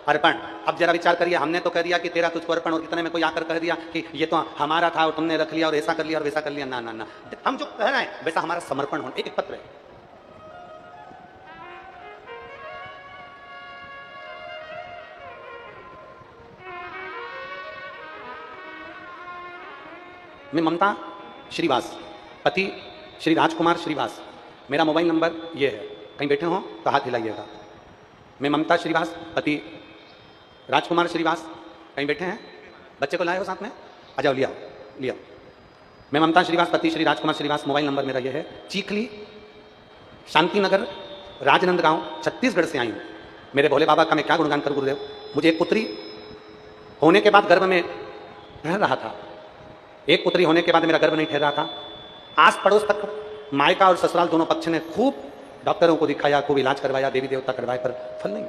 अर्पण। अब जरा विचार करिए, हमने तो कह दिया कि तेरा तुझको अर्पण और कितने में कोई आकर कह दिया कि ये तो हमारा था और तुमने रख लिया और ऐसा कर लिया और वैसा कर लिया। ना ना ना, हम जो कह रहे हैं वैसा हमारा समर्पण होना। एक पत्र है, मैं ममता श्रीवास, पति श्री राजकुमार श्रीवास, मेरा मोबाइल नंबर ये है, कहीं बैठे हो तो हाथ हिलाइएगा। मैं ममता श्रीवास, पति राजकुमार श्रीवास, कहीं बैठे हैं, बच्चे को लाए हो साथ में, आ जाओ, लिया लिया। मैं ममता श्रीवास, पति श्री राजकुमार श्रीवास, मोबाइल नंबर मेरा ये है। चीखली शांति नगर राजनंदगांव छत्तीसगढ़ से आई हूँ। मेरे भोले बाबा का मैं क्या गुणगान करूँ गुरुदेव। मुझे एक पुत्री होने के बाद गर्भ में रह रहा था, एक पुत्री होने के बाद मेरा गर्भ नहीं ठहर रहा था। आस पड़ोस तक मायका और ससुराल दोनों पक्ष ने खूब डॉक्टरों को दिखाया, खूब इलाज करवाया, देवी देवता करवाए, पर फल नहीं।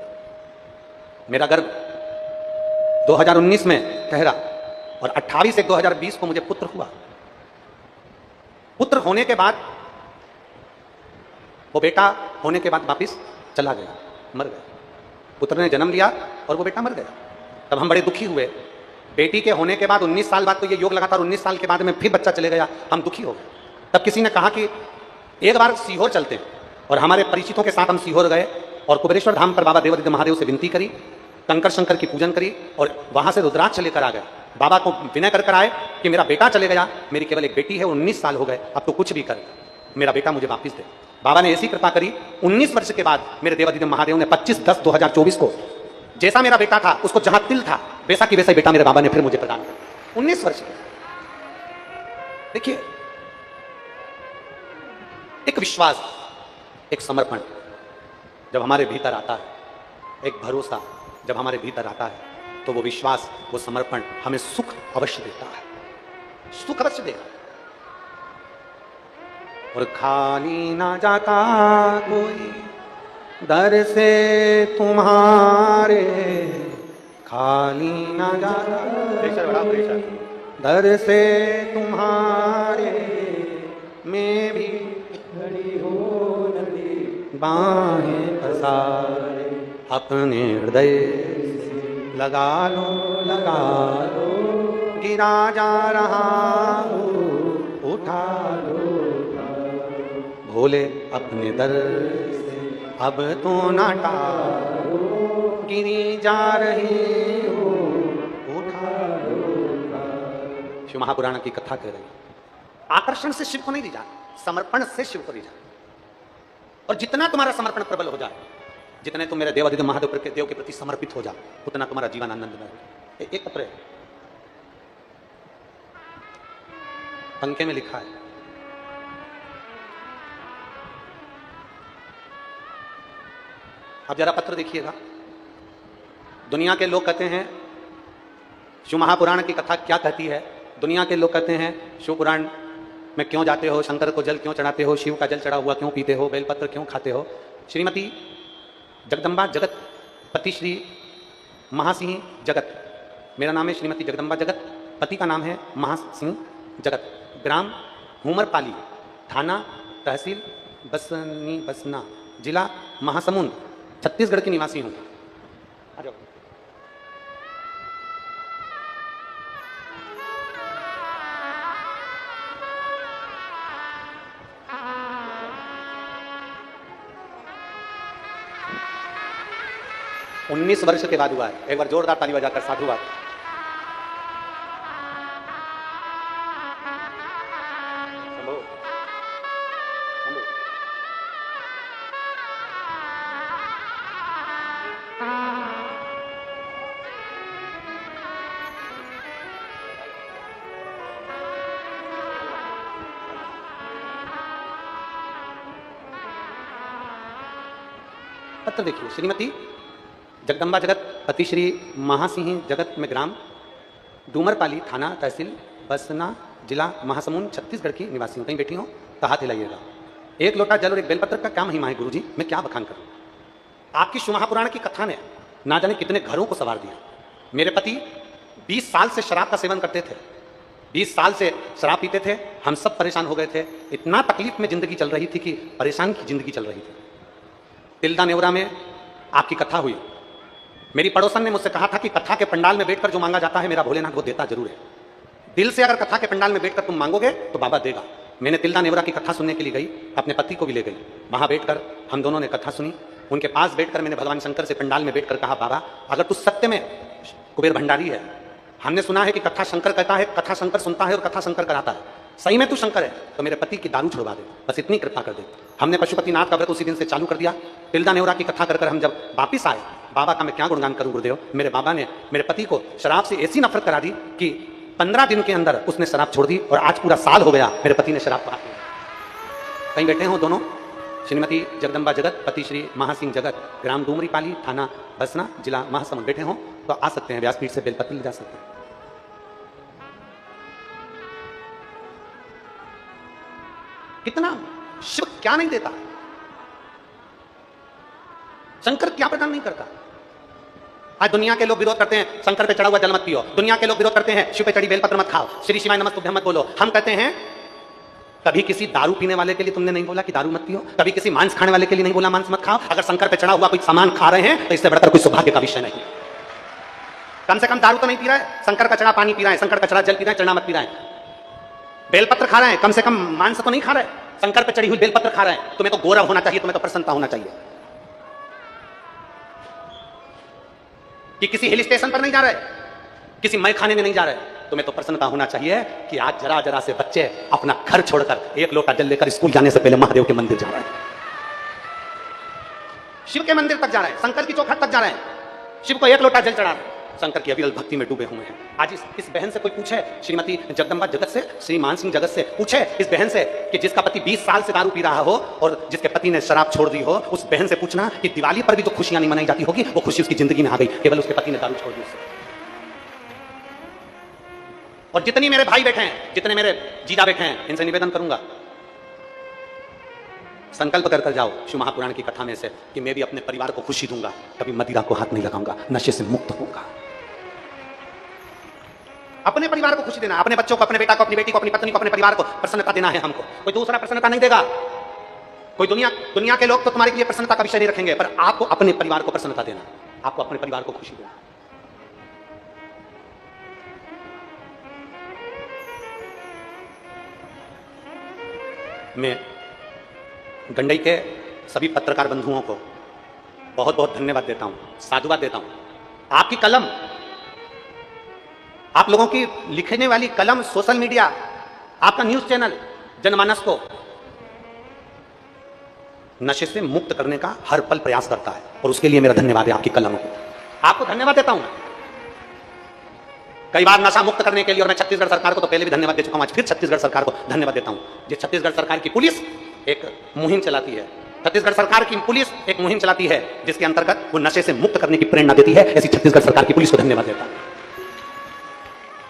मेरा गर्भ 2019 में ठहरा और 28/1/2020 को मुझे पुत्र हुआ। पुत्र होने के बाद वो बेटा होने के बाद वापिस चला गया, मर गया। पुत्र ने जन्म लिया और वो बेटा मर गया। तब हम बड़े दुखी हुए। बेटी के होने के बाद 19 साल बाद तो ये योग लगा था और 19 साल के बाद में फिर बच्चा चले गया, हम दुखी हो गए। तब किसी ने कहा कि एक बार सीहोर चलते हैं, और हमारे परिचितों के साथ हम सीहोर गए और कुबेरेश्वर धाम पर बाबा देवादित्य महादेव से विनती करी, कंकर शंकर की पूजन करी और वहां से रुद्राक्ष लेकर आ गए। बाबा को विनय कर आए कि मेरा बेटा चले गया, मेरी केवल एक बेटी है, 19 साल हो गए, अब तो कुछ भी कर, मेरा बेटा मुझे वापिस दे। बाबा ने ऐसी कृपा करी, 19 वर्ष के बाद मेरे देवादित्य महादेव ने 25/10/2024 को जैसा मेरा बेटा था उसको जहां तिल था वैसा की वैसा बेटा मेरे बाबा ने फिर मुझे प्रदान किया। 19 वर्ष के। देखिए, एक विश्वास, एक समर्पण जब हमारे भीतर आता है, एक भरोसा जब हमारे भीतर आता है, तो वो विश्वास, वो समर्पण हमें सुख अवश्य देता है, सुख अवश्य देगा। और खाली ना जाता कोई दर से तुम्हारे, खाली ना जाता दर से तुम्हारे, मैं भी खड़ी हो नदी बाहें पसारे, अपने हृदय से लगा लो, गिरा जा रहा हूँ उठा लो, भोले अपने दर से अब तो ना टालो, गिरी जा रही हो उठा लो। शिव महापुराण की कथा कह रही है, आकर्षण से शिव को नहीं रिझा, समर्पण से शिव को रिझा। और जितना तुम्हारा समर्पण प्रबल हो जाए, जितने तुम मेरे देवादित्य महादेव देव के प्रति समर्पित हो जाओ, उतना तुम्हारा जीवन आनंदमय हो। एक पत्र है, पंखे में लिखा है, अब जरा पत्र देखिएगा। दुनिया के लोग कहते हैं शिव महापुराण की कथा क्या कहती है। दुनिया के लोग कहते हैं शिव पुराण में क्यों जाते हो, शंकर को जल क्यों चढ़ाते हो, शिव का जल चढ़ा हुआ क्यों पीते हो, बेलपत्र क्यों खाते हो। श्रीमती जगदम्बा जगत पति श्री महासिंह जगत, मेरा नाम है श्रीमती जगदम्बा जगत, पति का नाम है महासिंह जगत, ग्राम हुमरपाली, थाना तहसील बसना, जिला महासमुंद, छत्तीसगढ़ की निवासी हूँ। आ जाओ। उन्नीस वर्ष के बाद हुआ है। एक बार जोरदार ताली बजाकर साधुवाद। पत्र देखिए। श्रीमती जगदम्बा जगत पति श्री महासिंह जगत में ग्राम डूमरपाली, थाना तहसील बसना, जिला महासमुंद, छत्तीसगढ़ की निवासी हूँ। कहीं बैठी हो तो हाथ हिलाइएगा। एक लोटा जल और एक बेलपत्र का क्या महिमा है गुरुजी, मैं क्या बखान करूँ। आपकी शिव महापुराण की कथा ने ना जाने कितने घरों को संवार दिया। मेरे पति 20 साल से शराब का सेवन करते थे, 20 साल से शराब पीते थे। हम सब परेशान हो गए थे। इतना तकलीफ में जिंदगी चल रही थी कि परेशान की जिंदगी चल रही थी। तिल्दा नेवरा में आपकी कथा हुई। मेरी पड़ोसन ने मुझसे कहा था कि कथा के पंडाल में बैठकर जो मांगा जाता है मेरा भोलेनाथ वो देता जरूर है। दिल से अगर कथा के पंडाल में बैठकर तुम मांगोगे तो बाबा देगा। मैंने तिल्दा नेवरा की कथा सुनने के लिए गई, अपने पति को भी ले गई। वहां बैठकर हम दोनों ने कथा सुनी। उनके पास बैठकर मैंने भगवान शंकर से पंडाल में बैठकर कहा, बाबा अगर तू सत्य में कुबेर भंडारी है, हमने सुना है कि कथा शंकर कहता है, कथा शंकर सुनता है और कथा शंकर कराता है, सही में तू शंकर है तो मेरे पति की दारू छुड़वा दे, बस इतनी कृपा कर दे। हमने पशुपतिनाथ का व्रत उसी दिन से चालू कर दिया। तिल्दा नेवरा की कथा कर हम जब वापिस आए, बाबा का मैं क्या गुणगान करूं गुरुदेव। मेरे बाबा ने मेरे पति को शराब से ऐसी नफरत करा दी कि 15 दिन के अंदर उसने शराब छोड़ दी और आज पूरा साल हो गया मेरे पति ने शराब पा। कहीं बैठे हो दोनों। श्रीमती जगदम्बा जगत पति श्री महासिंह जगत, ग्राम डूमरीपाली, थाना बसना, जिला महासमुंद। बैठे हो तो आ सकते हैं, व्यासपीठ से बेलपत्र ले जा सकते हैं। कितना शिव क्या नहीं देता, शंकर क्या प्रदान नहीं करता। आज दुनिया के लोग विरोध करते हैं शंकर पे चढ़ा हुआ जल मत पियो, दुनिया के लोग विरोध करते हैं शिव पे चढ़ी बेलपत्र मत खाओ, श्री शिवाय नमस्तुभ्यं मत बोलो। हम कहते हैं कभी किसी दारू पीने वाले के लिए तुमने नहीं बोला कि दारू मत पियो, कभी किसी मांस खाने वाले के लिए नहीं बोला मांस मत खाओ। अगर शंकर पे चढ़ा हुआ कोई सामान खा रहे हैं तो इससे बढ़कर कोई सौभाग्य का विषय नहीं। कम से कम दारू तो नहीं पी रहा है, शंकर का चढ़ा पानी पी रहा है, शंकर का चढ़ा जल पी रहा है, चढ़ा मत पी रहा है। बेलपत्र खा रहे हैं, कम से कम मांस तो नहीं खा रहे, शंकर पे चढ़ी हुई बेलपत्र खा रहे हैं। तुम्हें तो गौरव होना चाहिए, तुम्हें तो प्रसन्नता होना चाहिए कि किसी हिल स्टेशन पर नहीं जा रहे, किसी मय खाने में नहीं जा रहे। तुम्हें तो प्रसन्नता होना चाहिए कि आज जरा जरा से बच्चे अपना घर छोड़कर एक लोटा जल लेकर स्कूल जाने से पहले महादेव के मंदिर जा रहे हैं, शिव के मंदिर तक जा रहे हैं, शंकर की चौखट तक जा रहे हैं, शिव को एक लोटा जल चढ़ा रहे हैं, शंकर की अविरल भक्ति में डूबे हुए हैं। आज इस बहन से कोई पूछे, श्रीमती जगदम्बा जगत से, श्री मानसिंह जगत से पूछे इस बहन से कि जिसका पति 20 साल से दारू पी रहा हो और जिसके पति ने शराब छोड़ दी हो, उस बहन से पूछना कि दिवाली पर भी जो खुशियां नहीं मनाई जाती होगी वो खुशी उसकी जिंदगी में आ गई, केवल उसके पति ने दारू छोड़ दी उससे। और जितनी मेरे भाई बैठे हैं, जितने मेरे जीजा बैठे हैं, इनसे निवेदन करूंगा संकल्प कर जाओ शिव महापुराण की कथा में से कि मैं भी अपने परिवार को खुशी दूंगा, कभी मदिरा को हाथ नहीं लगाऊंगा, नशे से मुक्त होऊंगा। अपने परिवार को खुशी देना, अपने बच्चों को, अपने बेटा को, अपनी बेटी को, अपनी पत्नी को, अपने परिवार को प्रसन्नता देना है हमको। कोई दूसरा प्रसन्नता नहीं देगा। कोई दुनिया के लोग तो तुम्हारे लिए प्रसन्नता का विषय नहीं रखेंगे, पर आपको अपने परिवार को प्रसन्नता देना, आपको अपने परिवार को खुशी देना। मैं गंडई के सभी पत्रकार बंधुओं को बहुत बहुत धन्यवाद देता हूं, साधुवाद देता हूं। आपकी कलम, आप लोगों की लिखने वाली कलम, सोशल मीडिया, आपका न्यूज चैनल जनमानस को नशे से मुक्त करने का हर पल प्रयास करता है और उसके लिए मेरा धन्यवाद है आपकी कलमों को। आपको धन्यवाद देता हूं मैं। कई बार नशा मुक्त करने के लिए, और मैं छत्तीसगढ़ सरकार को तो पहले भी धन्यवाद दे चुका हूं, आज फिर छत्तीसगढ़ सरकार को धन्यवाद देता हूं। जो छत्तीसगढ़ सरकार की पुलिस एक मुहिम चलाती है छत्तीसगढ़ सरकार की पुलिस एक मुहिम चलाती है जिसके अंतर्गत वो नशे से मुक्त करने की प्रेरणा देती है। ऐसी छत्तीसगढ़ सरकार की पुलिस को धन्यवाद देता है।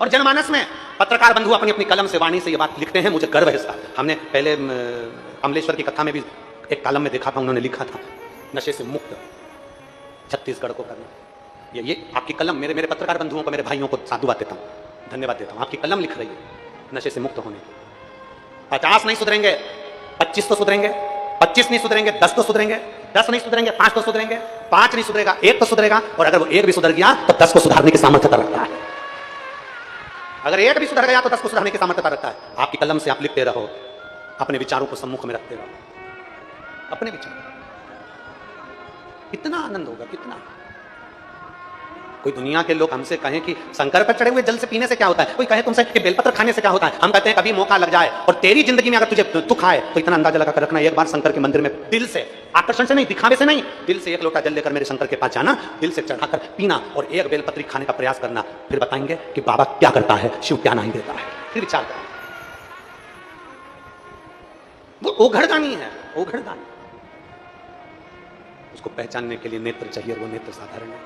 और जनमानस में पत्रकार बंधु अपनी अपनी कलम से, वाणी से ये बात लिखते हैं, मुझे गर्व है इसका। हमने पहले कमलेश्वर की कथा में भी एक कॉलम में देखा था, उन्होंने लिखा था नशे से मुक्त छत्तीसगढ़ को करना। ये आपकी कलम, मेरे पत्रकार बंधुओं को, मेरे भाइयों को साधुवाद देता हूँ, धन्यवाद देता हूँ। आपकी कलम लिख रही है नशे से मुक्त होने। 50 नहीं सुधरेंगे, 25 तो सुधरेंगे, 25 नहीं सुधरेंगे, 10 तो सुधरेंगे, 10 नहीं सुधरेंगे, 5 तो सुधरेंगे, 5 नहीं सुधरेगा, 1 तो सुधरेगा। और अगर वो 1 भी सुधर गया तो 10 को सुधारने की सामर्थ्यता रखता है। अगर 1 भी सुधर गया तो 10 को सुधारने की सामर्थ्यता रखता है। आपकी कलम से आप लिखते रहो, अपने विचारों को सम्मुख में रखते रहो, अपने विचार। कितना आनंद होगा, कितना। कोई दुनिया के लोग हमसे कहें कि शंकर पर चढ़े हुए जल से पीने से क्या होता है, कोई कहे तुमसे कि बेलपत्र खाने से क्या होता है, हम कहते हैं कभी मौका लग जाए और तेरी जिंदगी में अगर तुझे दुख आए तो इतना अंदाजा लगा कर रखना, एक बार शंकर के मंदिर में दिल से, आकर्षण से नहीं, दिखावे से नहीं, दिल से 1 लोटा जल लेकर मेरे शंकर के पास जाना, दिल से चढ़ाकर पीना और 1 बेलपत्री खाने का प्रयास करना। फिर बताएंगे कि बाबा क्या करता है, शिव क्या नहीं देता है। फिर विचार करना। वो ओघड़दानी है, ओघड़दानी। उसको पहचानने के लिए नेत्र चाहिए, वो नेत्र साधारण है।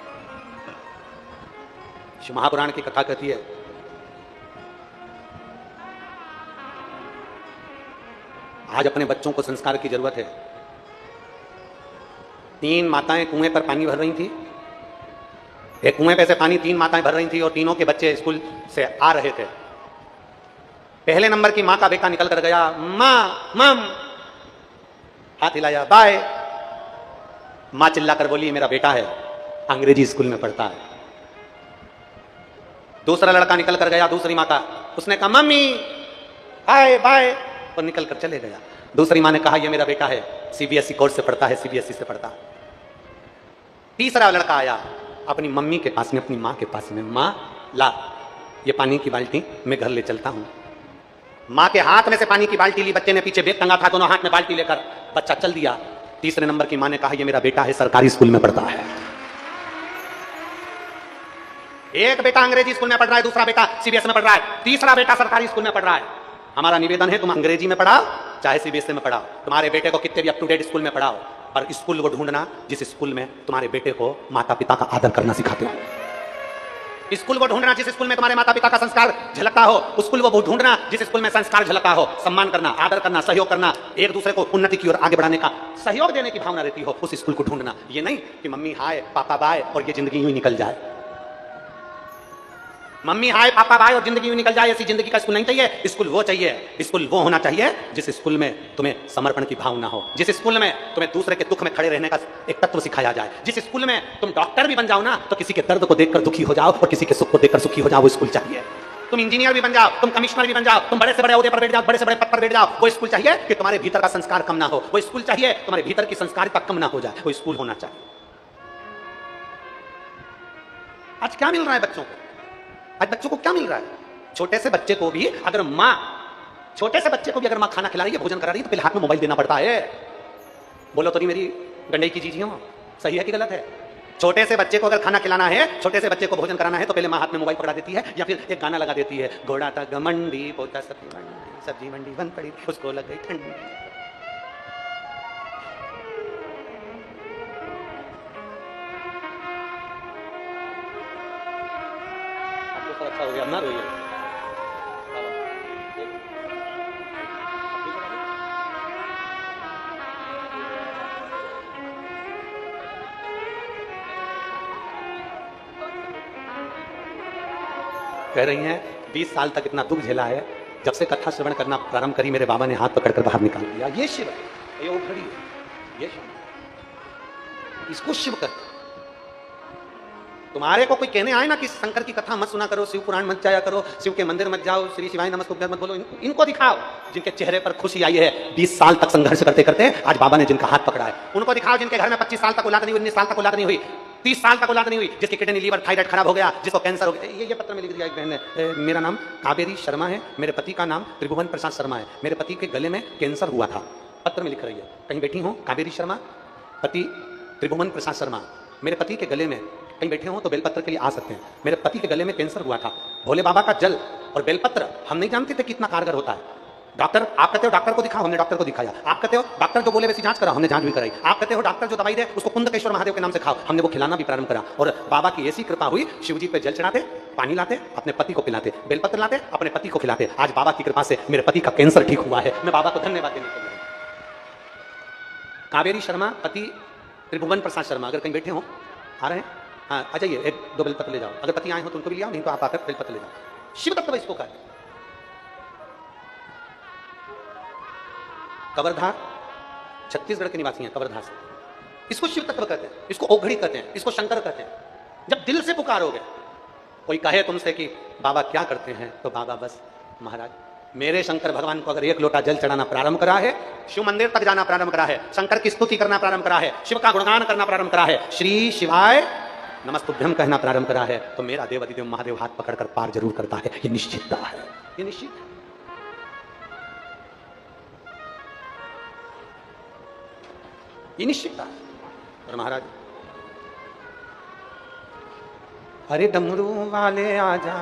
शिव महापुराण की कथा कहती है, आज अपने बच्चों को संस्कार की जरूरत है। 3 माताएं कुएं पर पानी भर रही थी। एक कुएं पे से पानी 3 माताएं भर रही थी और तीनों के बच्चे स्कूल से आ रहे थे। पहले नंबर की मां का बेटा निकल कर गया, मां, मम, हाथ हिलाया, बाय। मां चिल्लाकर बोली, मेरा बेटा है, अंग्रेजी स्कूल में पढ़ता है। दूसरा लड़का निकल कर गया, दूसरी मां का, उसने कहा मम्मी, हाय, बाय, और निकल कर चले गया। दूसरी मां ने कहा, ये मेरा बेटा है, सीबीएसई कोर्स से पढ़ता है, सीबीएसई से पढ़ता है। तीसरा लड़का आया अपनी मम्मी के पास में, अपनी मां के पास में, मां ला ये पानी की बाल्टी, मैं घर ले चलता हूं। मां के हाथ में से पानी की बाल्टी ली, बच्चे ने पीछे बैग टंगा था, दोनों हाथ में बाल्टी लेकर बच्चा चल दिया। तीसरे नंबर की मां ने कहा, ये मेरा बेटा है, सरकारी स्कूल में पढ़ता है। एक बेटा अंग्रेजी स्कूल में पढ़ रहा है, दूसरा बेटा सीबीएसई में पढ़ रहा है, तीसरा बेटा सरकारी स्कूल में पढ़ रहा है। हमारा निवेदन है, तुम अंग्रेजी में पढ़ाओ चाहे सीबीएसई में पढ़ाओ, तुम्हारे बेटे को कितने भी अप टू डेट स्कूल में पढ़ाओ, और स्कूल वो ढूंढना जिस स्कूल में तुम्हारे बेटे को माता पिता का आदर करना सिखाते हो। स्कूल वो ढूंढना जिस स्कूल में तुम्हारे माता पिता का संस्कार झलकता हो, स्कूल वो ढूंढना जिस स्कूल में संस्कार झलकता हो, सम्मान करना, आदर करना, सहयोग करना, एक दूसरे को उन्नति की ओर आगे बढ़ाने का सहयोग देने की भावना रहती हो, उस स्कूल को ढूंढना। ये नहीं कि मम्मी हाय पापा बाय और ये जिंदगी यूं निकल जाए। मम्मी हाय पापा बाय और जिंदगी यूं निकल जाए, ऐसी जिंदगी का स्कूल नहीं चाहिए। स्कूल वो चाहिए, स्कूल वो होना चाहिए जिस स्कूल में तुम्हें समर्पण की भावना हो, जिस स्कूल में तुम्हें दूसरे के दुख में खड़े रहने का एक तत्व सिखाया जाए, जिस स्कूल में तुम डॉक्टर भी बन जाओ ना तो किसी के दर्द को देखकर दुखी हो जाओ और किसी के सुख को देखकर सुखी हो जाओ, वो स्कूल चाहिए। तुम इंजीनियर भी बन जाओ, तुम कमिश्नर भी बन जाओ, तुम बड़े से बड़े ओहदे पर बैठ जाओ, बड़े से बड़े पद पर बैठ जाओ, वो स्कूल चाहिए कि तुम्हारे भीतर का संस्कार कम ना हो, वो स्कूल चाहिए तुम्हारे भीतर की संस्कारिता कम ना हो जाए, वो स्कूल होना चाहिए। आज क्या मिल रहा है बच्चों को? आज बच्चों को क्या मिल रहा है? छोटे से बच्चे को भी अगर मां खाना खिला रही है, भोजन करा रही है, तो पहले हाथ में मोबाइल देना पड़ता है। बोलो तो नहीं मेरी गंडई की जीजियों, सही है कि गलत है? छोटे से बच्चे को अगर खाना खिलाना है, छोटे से बच्चे को भोजन कराना है, तो पहले मां हाथ में मोबाइल पकड़ा देती है या फिर एक गाना लगा देती है, घोड़ा था घमंडी पोता सब्जी मंडी बंद पड़ी, उसको लग गई ठंडी। अच्छा हो गया ना, रोइए। कह रही हैं 20 साल तक इतना दुख झेला है, जब से कथा श्रवण करना प्रारंभ करी मेरे बाबा ने हाथ पकड़कर बाहर निकाल दिया। ये शिव है, ये ओघड़ी है, ये शिव, इसको शिव कहते। तुम्हारे को कोई कहने आए ना कि शंकर की कथा मत सुना करो, शिव पुराण मत जाया करो, शिव के मंदिर मत जाओ, श्री शिवाय नमस्तुभ्यं मत बोलो, इनको दिखाओ जिनके चेहरे पर खुशी आई है। 20 साल तक संघर्ष करते करते आज बाबा ने जिनका हाथ पकड़ा है, उनको दिखाओ जिनके घर में 25 साल तक औलाद नहीं हुई, 19 साल तक औलाद नहीं हुई, 30 साल तक औलाद नहीं हुई, जिसकी किडनी लीवर थायराइड खराब हो गया, जिसको कैंसर हो गया। ये पत्र में लिख दिया एक बहन ने, मेरा नाम कावेरी शर्मा है, मेरे पति का नाम त्रिभुवन प्रसाद शर्मा है, मेरे पति के गले में कैंसर हुआ था। पत्र में लिख रही है, कहीं बैठी हूँ कावेरी शर्मा, पति त्रिभुवन प्रसाद शर्मा, मेरे पति के गले में, कहीं बैठे हो तो बेलपत्र के लिए आ सकते हैं, मेरे पति के गले में कैंसर हुआ था। भोले बाबा का जल और बेलपत्र हम नहीं जानते थे कितना कारगर होता है। डॉक्टर, आप कहते हो डॉक्टर को दिखाओ, हमने डॉक्टर को दिखाया। आप कहते हो डॉक्टर जो बोले वैसी जांच करा, हमने जांच भी कराई। आप कहते हो डॉक्टर जो दवाई दे उसको कुंदकेश्वर महादेव के नाम से खाओ, हमने वो खिलाना भी प्रारंभ करा। और बाबा की ऐसी कृपा हुई, शिव जी पे जल चढ़ाते, पानी लाते, अपने पति को पिलाते, बेलपत्र लाते, अपने पति को खिलाते। आज बाबा की कृपा से मेरे पति का कैंसर ठीक हुआ है। मैं बाबा को धन्यवाद देने के लिए। कावेरी शर्मा पति त्रिभुवन प्रसाद शर्मा, अगर कहीं बैठे हो, आ रहे हैं, हाँ आ जाइए, 1-2 बेलपत्र ले जाओ। अगर पति आए हो तो उनको भी ले आओ, नहीं तो आप आकर बेलपत्र ले जाओ। शिव तत्व इसको कहते हैं। कवर्धा छत्तीसगढ़ के निवासी हैं, कवर्धा से। इसको शिव तत्व कहते हैं, इसको ओघड़ी कहते हैं, इसको शंकर कहते हैं। जब दिल से पुकारोगे, कोई कहे तुमसे कि बाबा क्या करते हैं, तो बाबा बस महाराज मेरे शंकर भगवान को अगर 1 लोटा जल चढ़ाना प्रारंभ करा है, शिव मंदिर तक जाना प्रारंभ करा है, शंकर की स्तुति करना प्रारंभ करा है, शिव का गुणगान करना प्रारंभ करा है, श्री शिवाय नमस्तुभ्यम कहना प्रारंभ करा है, तो मेरा देवाधिदेव महादेव हाथ पकड़कर पार जरूर करता है। ये निश्चितता है, ये निश्चित है। ये निश्चितता है। और महाराज, अरे डमरू वाले आजा,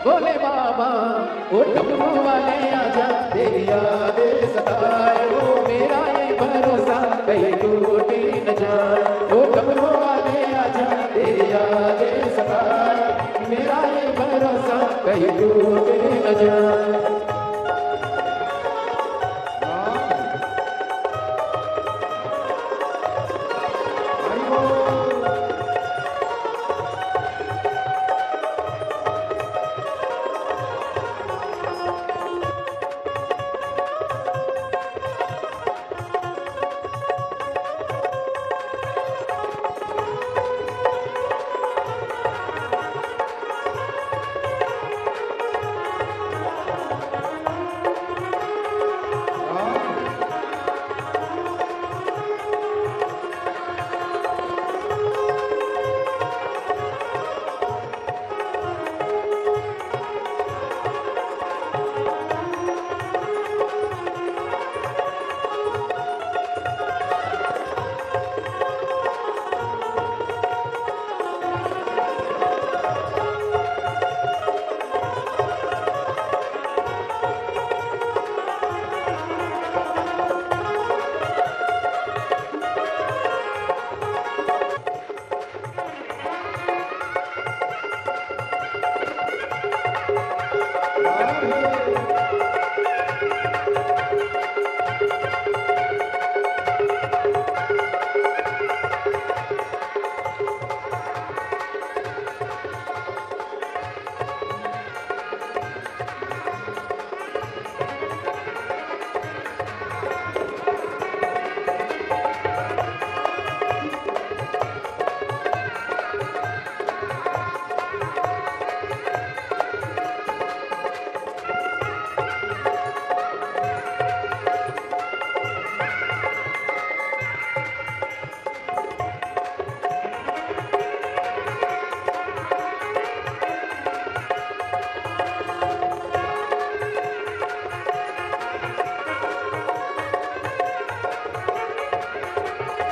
बोले बाबा ओ डमरू वाले आजा, तेरी याद सताए, ओ मेरा ये भरोसा कहीं टूटे न जाए। ओ डमरू वाले आजा, तेरी याद सताए, मेरा ये भरोसा कहीं टूटे न जाए।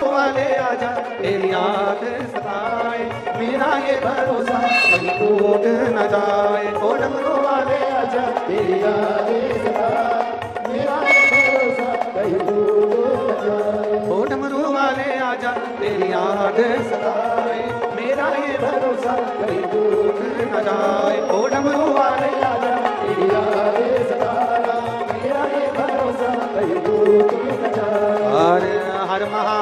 वाले आजा तेरी याद सताए मेरा ये भरोसा कहीं टूट न जाए। ओ डमरू वाले आजा तेरी याद सताए मेरा ये भरोसा कहीं टूट न जाए। ओ डमरू वाले आजा तेरी याद सताए मेरा ये भरोसा कहीं टूट न जाए। ओ डमरू वाले आजा तेरी याद सताए मेरा ये भरोसा कहीं टूट न जाए। हर हर महा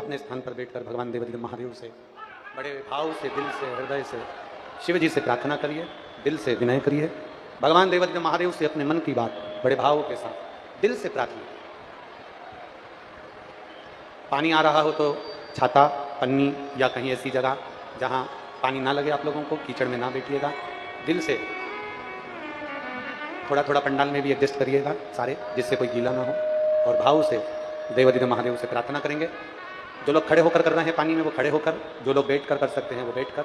अपने स्थान पर बैठकर भगवान देवाधिदेव महादेव से बड़े भाव से, दिल से, हृदय से शिव जी से प्रार्थना करिए, दिल से विनय करिए। भगवान देवाधिदेव महादेव से अपने मन की बात बड़े भाव के साथ दिल से प्रार्थना। पानी आ रहा हो तो छाता, पन्नी या कहीं ऐसी जगह जहां पानी ना लगे, आप लोगों को कीचड़ में ना बैठिएगा। दिल से थोड़ा थोड़ा पंडाल में भी एडजस्ट करिएगा सारे, जिससे कोई गीला ना हो, और भाव से देवाधिदेव महादेव से प्रार्थना करेंगे। जो लोग खड़े होकर कर रहे हैं पानी में वो खड़े होकर, जो लोग बैठकर कर सकते हैं वो बैठकर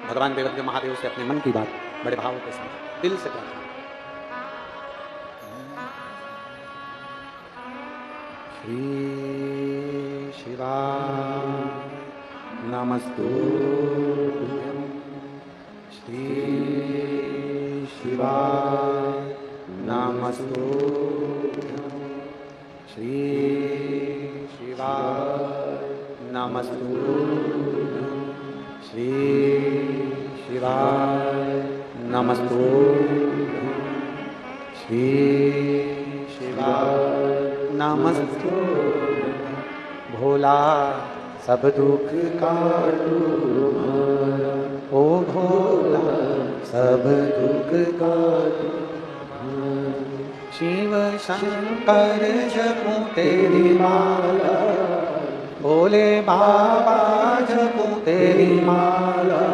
भगवान देवाधिदेव महादेव से अपने मन की बात बड़े भाव के साथ दिल से प्रार्थना। श्री शिवा नमस्तुभ्यं, श्री शिवा नमस्तुभ्यं, श्री शिवा नमस्तुभ्यं, श्री शिवा नमस्तुभ्यं, श्री शिवा नमस्तुभ्यं। भोला सब दुख काटू तुम्हारा, ओ भोला सब दुख काटू। शिव शंकर जपूं तेरी माला, भोले बाबा जपूं तेरी माला,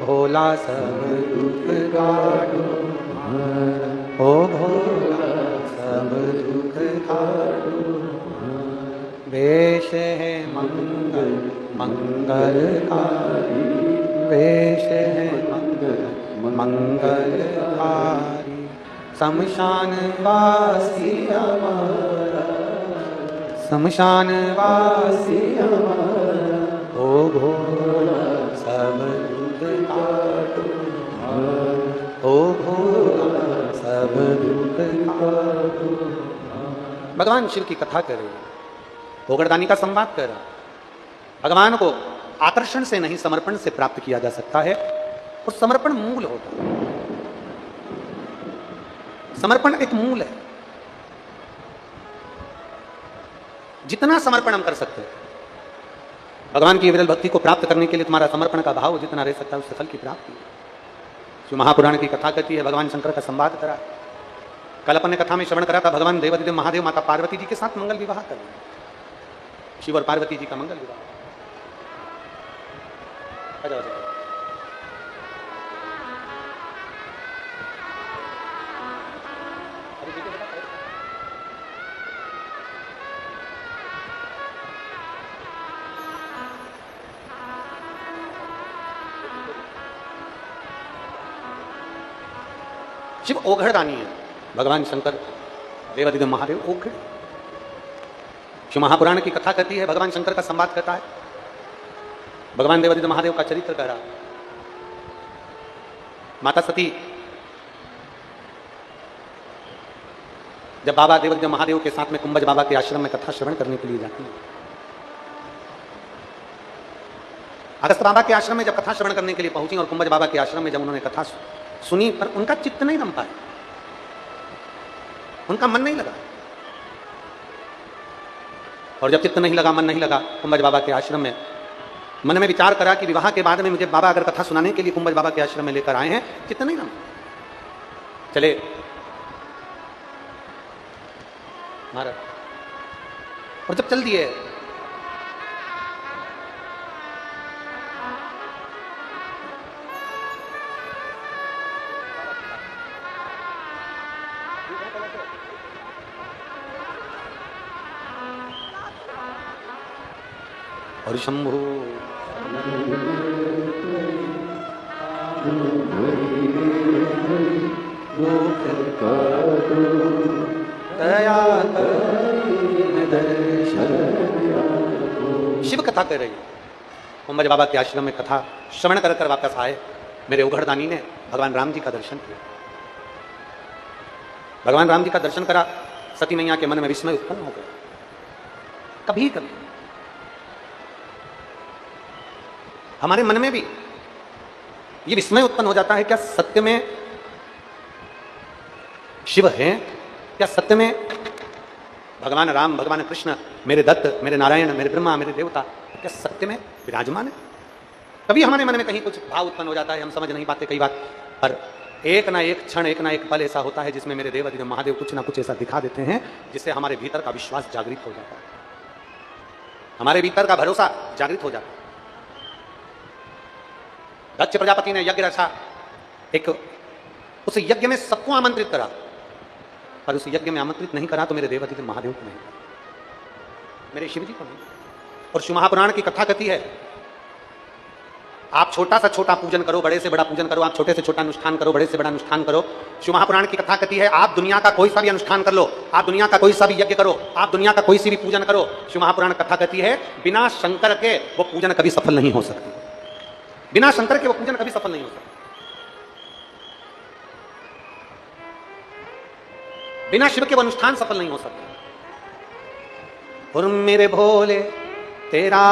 भोला सब दुख काटू तुम्हारा, ओ भोला सब दुख काटू। वेश है मंगल मंगलकारी, वेश है मंगल मंगलकारी, शमशान वासी हमारा, शमशान वासी हमारा, ओ भोला सब दुख काटो, ओ भोला सब दुख काटो। भगवान शिव की कथा कर रही है, भोगड़दानी का संवाद कर रहा है। भगवान को आकर्षण से नहीं समर्पण से प्राप्त किया जा सकता है, और समर्पण मूल होता है। समर्पण एक मूल है। जितना समर्पण हम कर सकते हैं भगवान की विरल भक्ति को प्राप्त करने के लिए, तुम्हारा समर्पण का भाव जितना रह सकता है उससे फल की प्राप्ति। जो महापुराण की कथा कहती है, भगवान शंकर का संवाद करा। कल अपन ने कथा में श्रवण करा था, भगवान देवाधिदेव महादेव माता पार्वती जी के साथ मंगल विवाह कर रहे हैं। शिव और पार्वती जी का मंगल विवाह। शिव ओघड़दानी है, भगवान शंकर देवाधिदेव महादेव ओघड़। शिव महापुराण की कथा कहती है, भगवान शंकर का संवाद कहता है, भगवान देवाधिदेव महादेव का चरित्र कह रहा। माता सती जब बाबा देवाधिदेव महादेव के साथ में कुंभज बाबा के आश्रम में कथा श्रवण करने के लिए जाती है, अगस्त बाबा के आश्रम में जब कथा श्रवण करने के लिए पहुंची और कुंभज बाबा के आश्रम में जब उन्होंने कथा सुनी, पर उनका चित्त नहीं रम पाया, उनका मन नहीं लगा। और जब चित्त नहीं लगा, मन नहीं लगा, कुंभज बाबा के आश्रम में मन में विचार करा कि विवाह के बाद में मुझे बाबा अगर कथा सुनाने के लिए कुंभज बाबा के आश्रम में लेकर आए हैं, चित्त नहीं रम, चले महाराज। और जब चल दिए, और शंभु शिव कथा कर रही है। कुंभज बाबा के आश्रम में कथा श्रवण कर वापस आए। मेरे उघड़दानी ने भगवान राम जी का दर्शन किया। भगवान राम जी का दर्शन करा, सती मैया के मन में विस्मय उत्पन्न हो गया। कभी कभी हमारे मन में भी ये विस्मय उत्पन्न हो जाता है, क्या सत्य में शिव है? क्या सत्य में भगवान राम, भगवान कृष्ण, मेरे दत्त, मेरे नारायण, मेरे ब्रह्मा, मेरे देवता, क्या सत्य में विराजमान है? कभी हमारे मन में कहीं कुछ भाव उत्पन्न हो जाता है, हम समझ नहीं पाते कई बार, पर एक ना एक क्षण, एक ना एक पल ऐसा होता है जिसमें मेरे देव अधिदेव महादेव कुछ ना कुछ ऐसा दिखा देते हैं जिससे हमारे भीतर का विश्वास जागृत हो जाता है, हमारे भीतर का भरोसा जागृत हो जाता है। दक्ष प्रजापति ने यज्ञ रचा, एक उस यज्ञ में सबको आमंत्रित करा, पर उस यज्ञ में आमंत्रित नहीं करा तो मेरे देव अधिदेव महादेव को नहीं, मेरे शिव जी को नहीं। और शिव महापुराण की कथा कहती है, आप छोटा सा छोटा पूजन करो, बड़े से बड़ा पूजन करो, आप छोटे से छोटा अनुष्ठान करो, बड़े से बड़ा अनुष्ठान करो। शिव महापुराण की कथा कहती है, आप दुनिया का कोई सा भी अनुष्ठान कर लो, आप दुनिया का कोई सा भी यज्ञ करो, आप दुनिया का कोई सी भी पूजन करो, शिव महापुराण कथा कहती है बिना शंकर के वो पूजन कभी सफल नहीं हो सकती, बिना शंकर के वो पूजन कभी सफल नहीं हो सकता, बिना शिव के वो अनुष्ठान सफल नहीं हो सकता। और मेरे भोले तेरा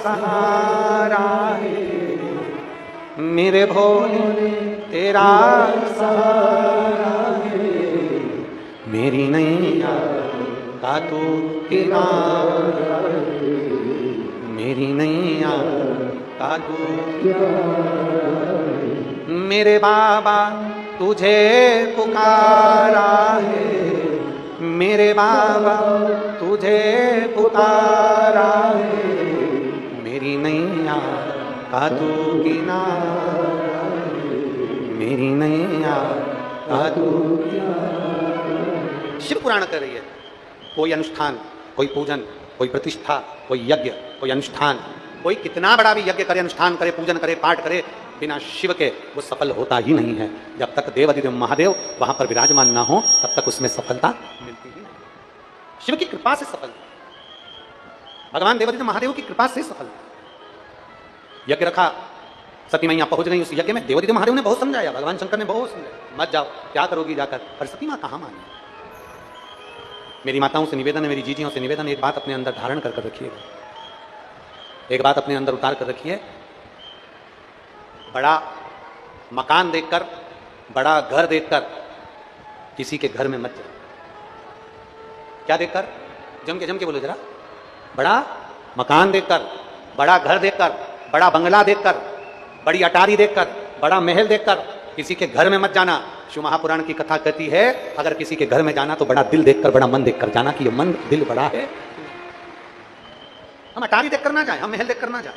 सहारा है, मेरे भोले तेरा सहारा है, मेरी नैया का तू किनारा है, मेरी नैया का तू किनारा है, मेरे बाबा तुझे पुकारा है, मेरे बाबा तुझे पुकारा है, मेरी नैया का तू किनारा है, मेरी नैया का तू किनारा। शिव पुराण कर रही है, कोई अनुष्ठान, कोई पूजन, कोई प्रतिष्ठा, कोई यज्ञ, कोई अनुष्ठान, कोई कितना बड़ा भी यज्ञ करे, अनुष्ठान करे, पूजन करे, पाठ करे, बिना शिव के वो सफल होता ही नहीं है। जब तक देव अधिदेव महादेव वहां पर विराजमान ना हो तब तक उसमें सफलता मिलती ही नहीं। शिव की कृपा से सफल, भगवान देव अधिदेव महादेव की कृपा से सफल। यज्ञ रखा, सती मैया पहुंच गई उस यज्ञ में, देव अधिदेव महादेव ने बहुत समझाया, भगवान शंकर ने बहुत समझाया, मत जाओ, क्या करोगी जाकर, पर सती मां कहां मानी। मेरी माताओं से निवेदन है, मेरी जीजियों से निवेदन, एक बात अपने अंदर धारण कर रखिएगा, एक बात अपने अंदर उतार कर रखिए, बड़ा मकान देखकर, बड़ा घर देखकर किसी के घर में मत जाओ। क्या देखकर? जम के बोलो जरा। बड़ा मकान देखकर, बड़ा घर देखकर, बड़ा बंगला देखकर, बड़ी अटारी देखकर, बड़ा महल देखकर किसी के घर में मत जाना। शिव महापुराण की कथा कहती है, अगर किसी के घर में जाना तो बड़ा दिल देखकर, बड़ा मन देखकर जाना कि ये मन दिल बड़ा है। हम अटारी देखकर ना जाए, हम महल देखकर ना जाए।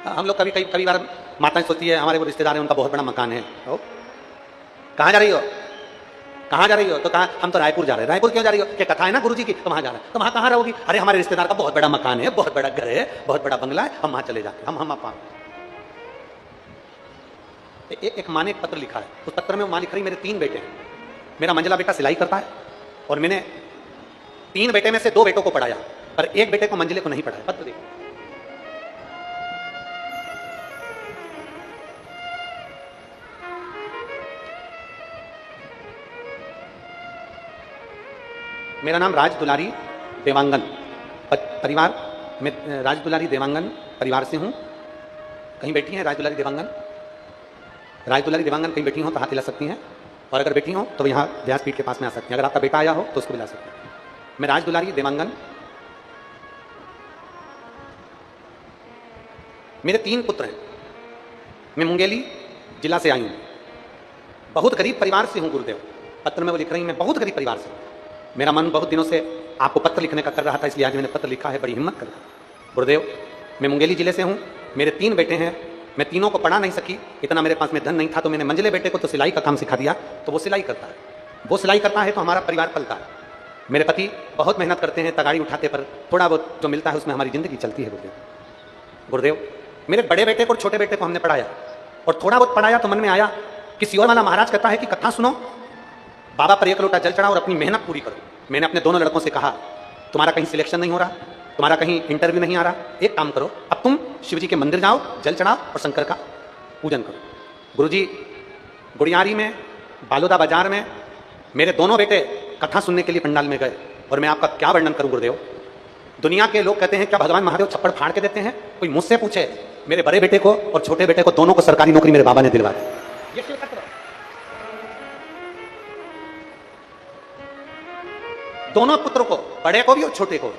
हम लोग कभी बार माताएं सोचती है, हमारे वो रिश्तेदार हैं, उनका बहुत बड़ा मकान है, कहाँ जा रही हो, कहाँ जा रही हो, तो कहा हम तो रायपुर जा रहे हैं। रायपुर क्यों जा रही हो? क्या कथा है ना गुरुजी की, तो वहां जा रहे हैं। तो वहां कहाँ रहोगी? अरे हमारे रिश्तेदार का बहुत बड़ा मकान है, बहुत बड़ा घर है, बहुत बड़ा बंगला है, हम वहां चले जाते हैं। हम आप एक माँ ने एक पत्र लिखा है, उस पत्र में माँ लिख रही, मेरे 3 बेटे हैं, मेरा मंझला बेटा सिलाई करता है और मैंने 3 बेटे में से 2 बेटों को पढ़ाया, पर 1 बेटे को मंझले को नहीं पढ़ाया। पत्र देखो, मेरा नाम राज दुलारी देवांगन, परिवार मैं राजदुलारी देवांगन परिवार से हूँ। कहीं बैठी हैं राजदुलारी देवांगन? राजदुलारी देवांगन कहीं बैठी हो तो हाथ हिला सकती हैं, और अगर बैठी हो तो यहाँ व्यासपीठ के पास में आ सकती हैं। अगर आपका बेटा आया हो तो उसको बुला सकते हैं। मैं राजदुलारी देवांगन, मेरे 3 पुत्र हैं। मैं मुंगेली जिला से आई हूँ। बहुत गरीब परिवार से हूँ गुरुदेव। पत्र में वो लिख रही, मैं बहुत गरीब परिवार से। मेरा मन बहुत दिनों से आपको पत्र लिखने का कर रहा था, इसलिए आज मैंने पत्र लिखा है। बड़ी हिम्मत कर गुरुदेव। मैं मुंगेली जिले से हूँ। मेरे 3 बेटे हैं। मैं तीनों को पढ़ा नहीं सकी, इतना मेरे पास में धन नहीं था, तो मैंने मंझले बेटे को तो सिलाई का काम सिखा दिया, तो वो सिलाई करता है। वो सिलाई करता है तो हमारा परिवार पलता है। मेरे पति बहुत मेहनत करते हैं, तगाड़ी उठाते, पर थोड़ा बहुत जो मिलता है उसमें हमारी जिंदगी चलती है गुरुदेव। गुरुदेव, मेरे बड़े बेटे को और छोटे बेटे को हमने पढ़ाया, और थोड़ा बहुत पढ़ाया तो मन में आया, किसी और वाला महाराज कहता है कि कथा सुनो, बाबा पर 1 लोटा जल चढ़ाओ और अपनी मेहनत पूरी करो। मैंने अपने दोनों लड़कों से कहा, तुम्हारा कहीं सिलेक्शन नहीं हो रहा, तुम्हारा कहीं इंटरव्यू नहीं आ रहा, एक काम करो, अब तुम शिव जी के मंदिर जाओ, जल चढ़ाओ और शंकर का पूजन करो। गुरुजी, गुड़ियारी में, बालोदा बाजार में मेरे दोनों बेटे कथा सुनने के लिए पंडाल में गए, और मैं आपका क्या वर्णन करूं गुरुदेव। दुनिया के लोग कहते हैं क्या भगवान महादेव छप्पड़ फाड़ के देते हैं? कोई मुझसे पूछे, मेरे बड़े बेटे को और छोटे बेटे को दोनों को सरकारी नौकरी मेरे बाबा ने दिलवा दी। ये शिव तत्व, दोनों पुत्रों को, बड़े को भी और छोटे को।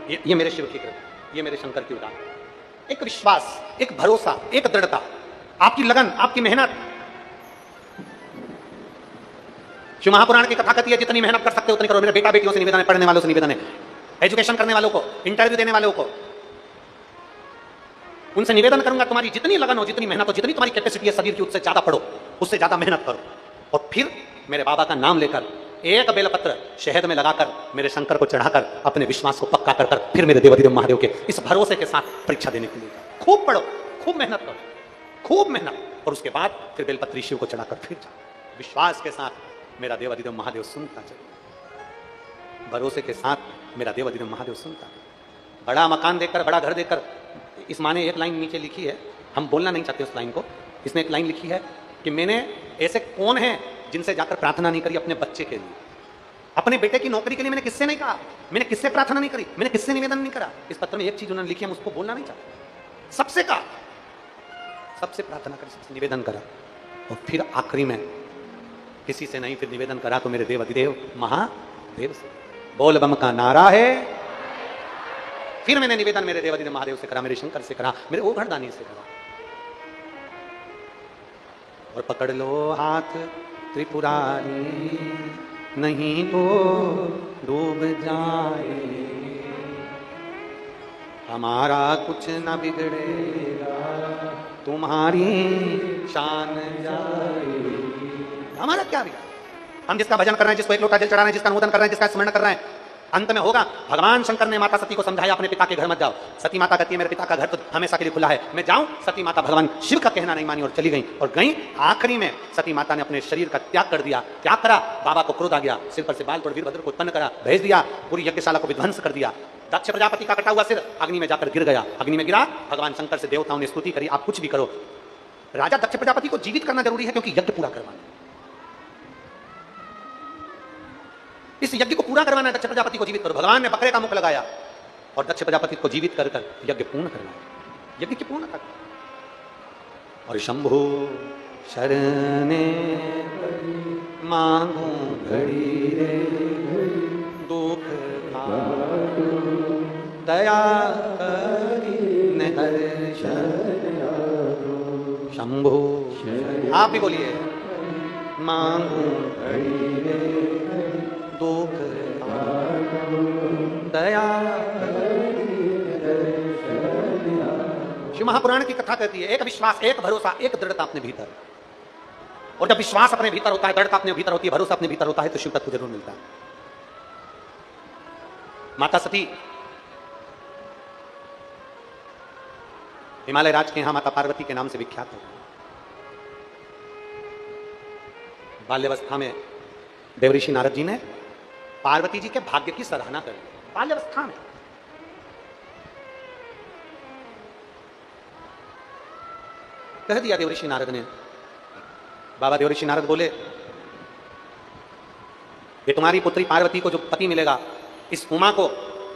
ये मेरे शिव की कृपा, ये मेरे शंकर की उदाहरण। एक विश्वास, एक भरोसा, एक दृढ़ता, आपकी लगन, आपकी मेहनत। शिव महापुराण की कथा कहती है जितनी मेहनत कर सकते हो उतनी करो। मेरे बेटा बेटियों से निवेदन है, पढ़ने वालों से निवेदन है, एजुकेशन करने वालों को, इंटरव्यू देने वालों को, उनसे निवेदन करूंगा तुम्हारी जितनी लगन हो, जितनी मेहनत हो, जितनी तुम्हारी कैपेसिटी है शरीर की, उससे ज्यादा पढ़ो, उससे ज्यादा मेहनत करो, और फिर मेरे बाबा का नाम लेकर एक बेलपत्र शहद में लगाकर मेरे शंकर को चढ़ाकर अपने विश्वास को पक्का कर फिर मेरे देवाधिदेव महादेव के इस भरोसे के साथ परीक्षा देने के लिए खूब पढ़ो, खूब मेहनत करो, खूब मेहनत, और उसके बाद फिर बेलपत्री शिव को चढ़ाकर फिर जाओ। विश्वास के साथ मेरा देवाधिदेव महादेव सुनता चले, भरोसे के साथ मेरा देवाधिदेव महादेव सुनता। बड़ा मकान देखकर, बड़ा घर देखकर, इस माने एक लाइन नीचे लिखी है, हम बोलना नहीं चाहते उस लाइन को। इसने एक लाइन लिखी है कि मैंने ऐसे कौन है जिनसे जाकर प्रार्थना नहीं करी अपने बच्चे के लिए, अपने बेटे की नौकरी के लिए मैंने किससे नहीं कहा, मैंने किससे प्रार्थना नहीं करी, मैंने किससे निवेदन नहीं करा। इस पत्र में एक चीज उन्होंने लिखी, हम उसको बोलना नहीं चाहते। सबसे कहा, सबसे प्रार्थना करी, सबसे निवेदन करा, और फिर आखिरी में किसी से नहीं फिर निवेदन करा तो मेरे देवाधिदेव महादेव से। बोल बम का नारा है। फिर मैंने निवेदन मेरे देवाधिदेव महादेव से करा, मेरे शंकर से करा, मेरे ओघड़दानी से करा। और पकड़ लो हाथ त्रिपुरारी, नहीं तो डूब जाए, हमारा कुछ न बिगड़ेगा, तुम्हारी शान जाए। हमारा क्या बिगड़ा? हम जिसका भजन कर रहे हैं, जिसको 1 लोटा जल चढ़ा रहे हैं, जिसका अनुमोदन कर रहे हैं, जिसका स्मरण कर रहे हैं, अंत में होगा। भगवान शंकर ने माता सती को समझाया अपने पिता के घर मत जाओ। सती माता कहती है मेरे पिता का घर तो हमेशा के लिए खुला है, मैं जाऊं? सती माता भगवान शिव का कहना नहीं मानी और चली गई। और गई, आखिरी में सती माता ने अपने शरीर का त्याग कर दिया। क्या करा? बाबा को क्रोध आ गया, सिर पर से बाल तोड़ वीरभद्र को उत्पन्न करा, भेज दिया, पूरी यज्ञशाला को विध्वंस कर दिया। दक्ष प्रजापति का कटा हुआ सिर अग्नि में जाकर गिर गया। अग्नि में गिरा, भगवान शंकर से देवताओं ने स्तुति करी, आप कुछ भी करो, राजा दक्ष प्रजापति को जीवित करना जरूरी है, क्योंकि यज्ञ पूरा करवाना, इस यज्ञ को पूरा करवाना है, दक्ष प्रजापति को जीवित करो। भगवान ने बकरे का मुख लगाया और दक्ष प्रजापति को जीवित कर कर यज्ञ पूर्ण करवाया, यज्ञ की पूर्णता। और शंभु शरणे मांगू घड़ी रे, दुख दया करी शंभु, आप भी बोलिए, मांगू घड़ी रे, दुख दया। शिव महापुराण की कथा कहती है एक विश्वास, एक भरोसा, एक दृढ़ता अपने भीतर। और जब विश्वास अपने भीतर होता है, दृढ़ता अपने भीतर होती है, भरोसा अपने भीतर होता है, तो शिव तत्व जरूर मिलता है। माता सती हिमालय राज के यहां माता पार्वती के नाम से विख्यात है। बाल्यावस्था में देवऋषि नारद जी ने पार्वती जी के भाग्य की सराहना करी। बाल्यावस्था में कह दिया देवऋषि नारद ने। बाबा देवऋषि नारद बोले, ये तुम्हारी पुत्री पार्वती को जो पति मिलेगा, इस उमा को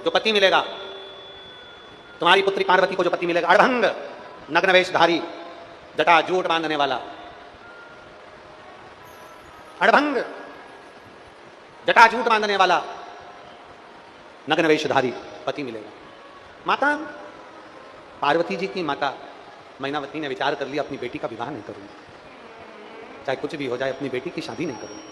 जो पति मिलेगा, तुम्हारी पुत्री पार्वती को जो पति मिलेगा, अड़भंग, नग्न वेशधारी, जटा जूट बांधने वाला, अड़भंग, जटा जूट बांधने वाला, नग्न वेशधारी पति मिलेगा। माता पार्वती जी की माता मैनावती ने विचार कर लिया, अपनी बेटी का विवाह नहीं करूंगी, चाहे कुछ भी हो जाए, अपनी बेटी की शादी नहीं करूंगी।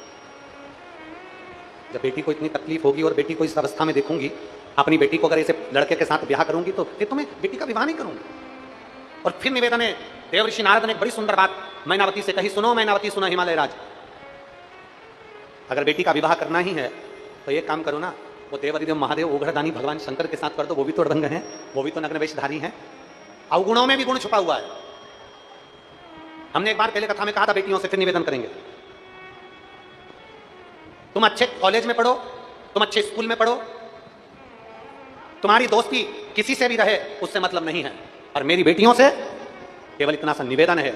जब बेटी को इतनी तकलीफ होगी और बेटी को इस अवस्था में देखूंगी, अपनी बेटी को अगर ऐसे लड़के के साथ ब्याह करूंगी तो फिर तुम्हें बेटी का विवाह नहीं करूंगी। और फिर निवेदन है, देवऋषि नारद ने एक बड़ी सुंदर बात मैनावती से कही, सुनो मैनावती सुनो हिमालय राज, अगर बेटी का विवाह करना ही है तो एक काम करो ना, वो देवादिदेव महादेव ओघड़दानी भगवान शंकर के साथ कर दो, वो भी तो अड़भंग हैं, वो भी तो नग्न वेशधारी हैं, अवगुणों में भी गुण छुपा हुआ है। हमने एक बार पहले कथा में कहा था, बेटियों से फिर निवेदन करेंगे, तुम अच्छे कॉलेज में पढ़ो, तुम अच्छे स्कूल में पढ़ो, तुम्हारी दोस्ती किसी से भी रहे उससे मतलब नहीं है, और मेरी बेटियों से केवल इतना सा निवेदन है,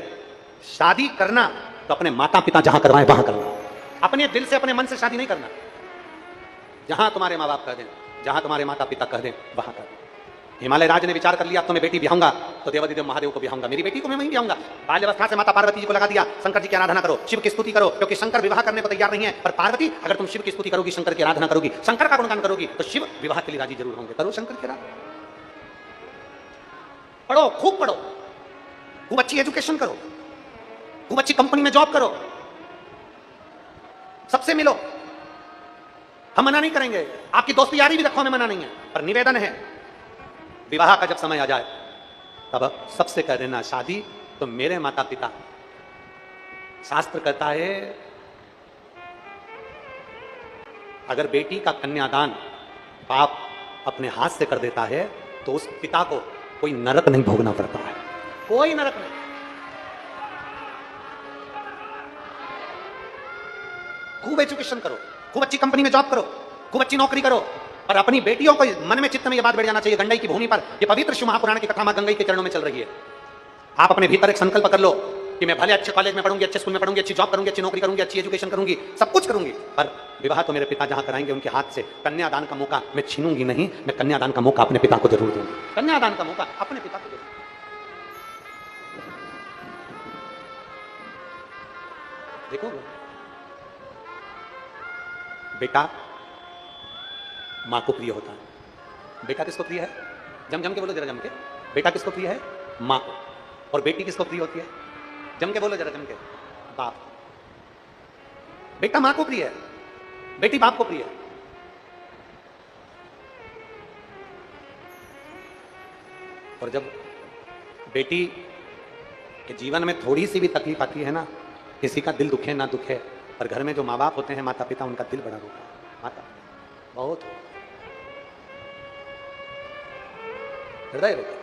शादी करना तो अपने माता पिता जहां करवाएं वहां करना, अपने दिल से अपने मन से शादी नहीं करना, जहां तुम्हारे माँ बाप कह दें, जहां तुम्हारे माता पिता कह दें वहां कर। हिमालय राज ने विचार कर लिया, अब तो मैं बेटी ब्याहूंगा तो देवादिदेव महादेव को ब्याहूंगा, मेरी बेटी को मैं वहीं ब्याहूंगा। बाल्यावस्था से माता पार्वती जी को लगा दिया, शंकर जी की आराधना करो, शिव की स्तुति करो, क्योंकि शंकर विवाह करने को तैयार नहीं है, पर पार्वती अगर तुम शिव की स्तुति करोगी, शंकर की आराधना करोगी, शंकर का गुणगान करोगी, तो शिव विवाह के लिए राजी जरूर होंगे। करो शंकर की आराधना, पढ़ो, खूब पढ़ो, खूब अच्छी एजुकेशन करो, खूब अच्छी कंपनी में जॉब करो, सबसे मिलो, हम मना नहीं करेंगे, आपकी दोस्ती यारी भी रखो, हमें मना नहीं है, पर निवेदन है, विवाह का जब समय आ जाए तब सबसे कह देना शादी तो मेरे माता पिता। शास्त्र कहता है अगर बेटी का कन्यादान बाप अपने हाथ से कर देता है तो उस पिता को कोई नरक नहीं भोगना पड़ता है, कोई नरक नहीं। खूब एजुकेशन करो, खूब अच्छी कंपनी में जॉब करो, खूब अच्छी नौकरी करो, और अपनी बेटियों को मन में चित्त में यह बात बैठ जाना चाहिए, गंगई की भूमि पर, यह पवित्र शिव महापुराण की कथा मां गंगई के चरणों में चल रही है। आप अपने भीतर एक संकल्प कर लो कि मैं भले अच्छे कॉलेज में पढ़ूंगी, अच्छे स्कूल में पढ़ूंगी, अच्छी जॉब करूंगी, अच्छी नौकरी करूंगी, अच्छी एजुकेशन करूंगी, सब कुछ करूंगी, पर विवाह तो मेरे पिता जहां कराएंगे उनके हाथ से, कन्यादान का मौका मैं छीनूंगी नहीं, मैं कन्यादान का मौका अपने पिता को जरूर दूंगी, कन्यादान का मौका अपने पिता को जरूर। देखो बेटा मां को प्रिय होता है, बेटा किसको प्रिय है? जम जम के बोलो जरा, जम के, बेटा किसको प्रिय है? मां को। और बेटी किसको प्रिय होती है? जम के बोलो जरा, जम के, बाप। बेटा मां को प्रिय है, बेटी बाप को प्रिय है। और जब बेटी के जीवन में थोड़ी सी भी तकलीफ आती है ना, किसी का दिल दुखे ना दुखे, पर घर में जो माँ बाप होते हैं, माता पिता, उनका दिल बड़ा रोता है, माता बहुत हृदय रोता है।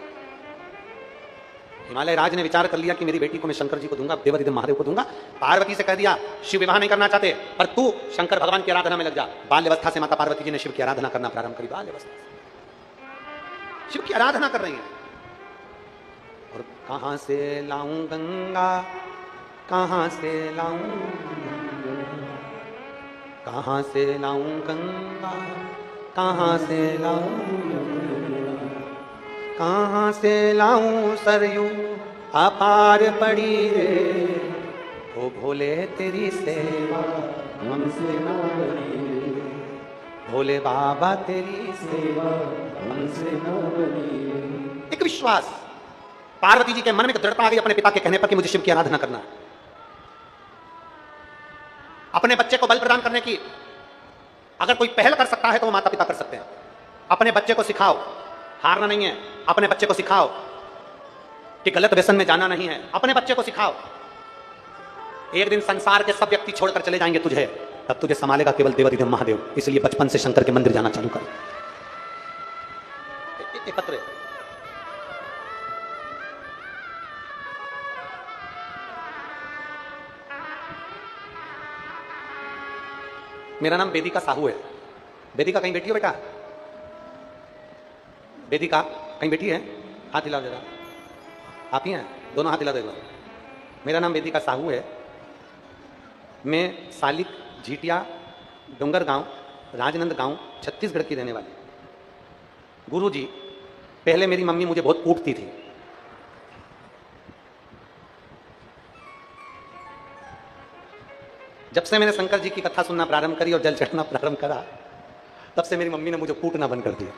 हिमालय राज ने विचार कर लिया कि मेरी बेटी को मैं शंकर जी को दूंगा, देवादिदेव महादेव को दूंगा। पार्वती से कह दिया शिव विवाह नहीं करना चाहते, पर तू शंकर भगवान की आराधना में लग जा। बाल्यावस्था से माता पार्वती जी ने शिव की आराधना करना प्रारंभ करी, बाल्यावस्था से शिव की आराधना कर रही हैं। और कहां से लाऊं गंगा, कहां से लाऊं, कहां से लाऊं गंगा, कहां से लाऊं, कहां से लाऊं सरयू अपार पड़ी रे, ओ भोले तेरी सेवा हमसे ना बनी, भोले बाबा तेरी सेवा हमसे ना बनी। एक विश्वास पार्वती जी के मन में दृढ़ता आ गई अपने पिता के कहने पर कि मुझे शिव की आराधना करना है। अपने बच्चे को बल प्रदान करने की अगर कोई पहल कर सकता है तो वो माता पिता कर सकते हैं। अपने बच्चे को सिखाओ, हारना नहीं है, अपने बच्चे को सिखाओ कि गलत व्यसन में जाना नहीं है, अपने बच्चे को सिखाओ। एक दिन संसार के सब व्यक्ति छोड़कर चले जाएंगे तुझे, तब तुझे संभालेगा केवल देवादिदेव महादेव। इसलिए बचपन से शंकर के मंदिर जाना चालू कर। एकत्र मेरा नाम वेदिका साहू है। वेदिका कहीं बैठी हो बेटा? वेदिका कहीं बैठी है? हाथ हिलाओ जरा। आप ही हैं? दोनों हाथ हिला दो। मेरा नाम वेदिका साहू है। मैं सालिक झीटिया डोंगर गांव, राजनंद गांव, छत्तीसगढ़ की रहने वाली। गुरु जी पहले मेरी मम्मी मुझे बहुत कूटती थी। जब से मैंने शंकर जी की कथा सुनना प्रारंभ करी और जल चढ़ना प्रारंभ करा, तब से मेरी मम्मी ने मुझे कूटना बंद कर दिया।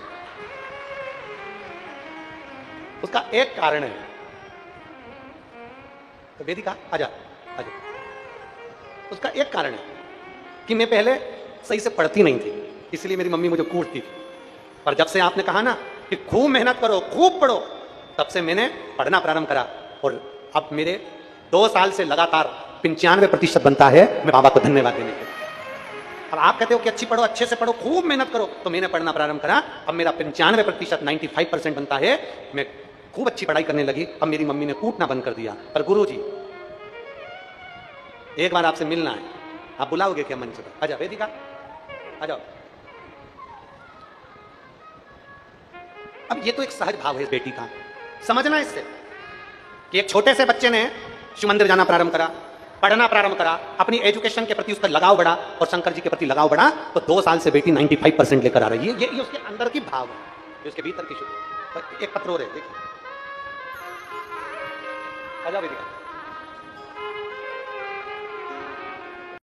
उसका एक कारण है। तो वेदिका आजा आजा। उसका एक कारण है कि मैं पहले सही से पढ़ती नहीं थी, इसलिए मेरी मम्मी मुझे कूटती थी। पर जब से आपने कहा ना कि खूब मेहनत करो, खूब पढ़ो, तब से मैंने पढ़ना प्रारंभ करा और अब मेरे 2 साल से लगातार 95% बनता है। मैं बाबा को धन्यवाद देने के। अब आप कहते हो कि अच्छी पढ़ो, अच्छे से पढ़ो, खूब मेहनत करो, तो मैंने पढ़ना प्रारंभ करा। अब मेरा 95% 95% बनता है। मैं खूब अच्छी पढ़ाई करने लगी। अब मेरी मम्मी ने कूटना बंद कर दिया। पर गुरुजी, एक बार आपसे मिलना है, आप बुलाओगे क्या मंच पर? आजा वेदिका, आ जाओ। अब ये तो एक सहज भाव है इस बेटी का, समझना इससे कि एक छोटे से बच्चे ने शिव मंदिर जाना प्रारंभ करा, पढ़ना प्रारंभ करा, अपनी एजुकेशन के प्रति उसका लगाव बढ़ा और शंकर जी के प्रति लगाव बढ़ा, तो 2 साल से बेटी 95% लेकर आ रही है। ये उसके अंदर की भाव है, ये उसके भीतर की शुद्ध। एक पत्र और है, देखिए। आजा वेदिका।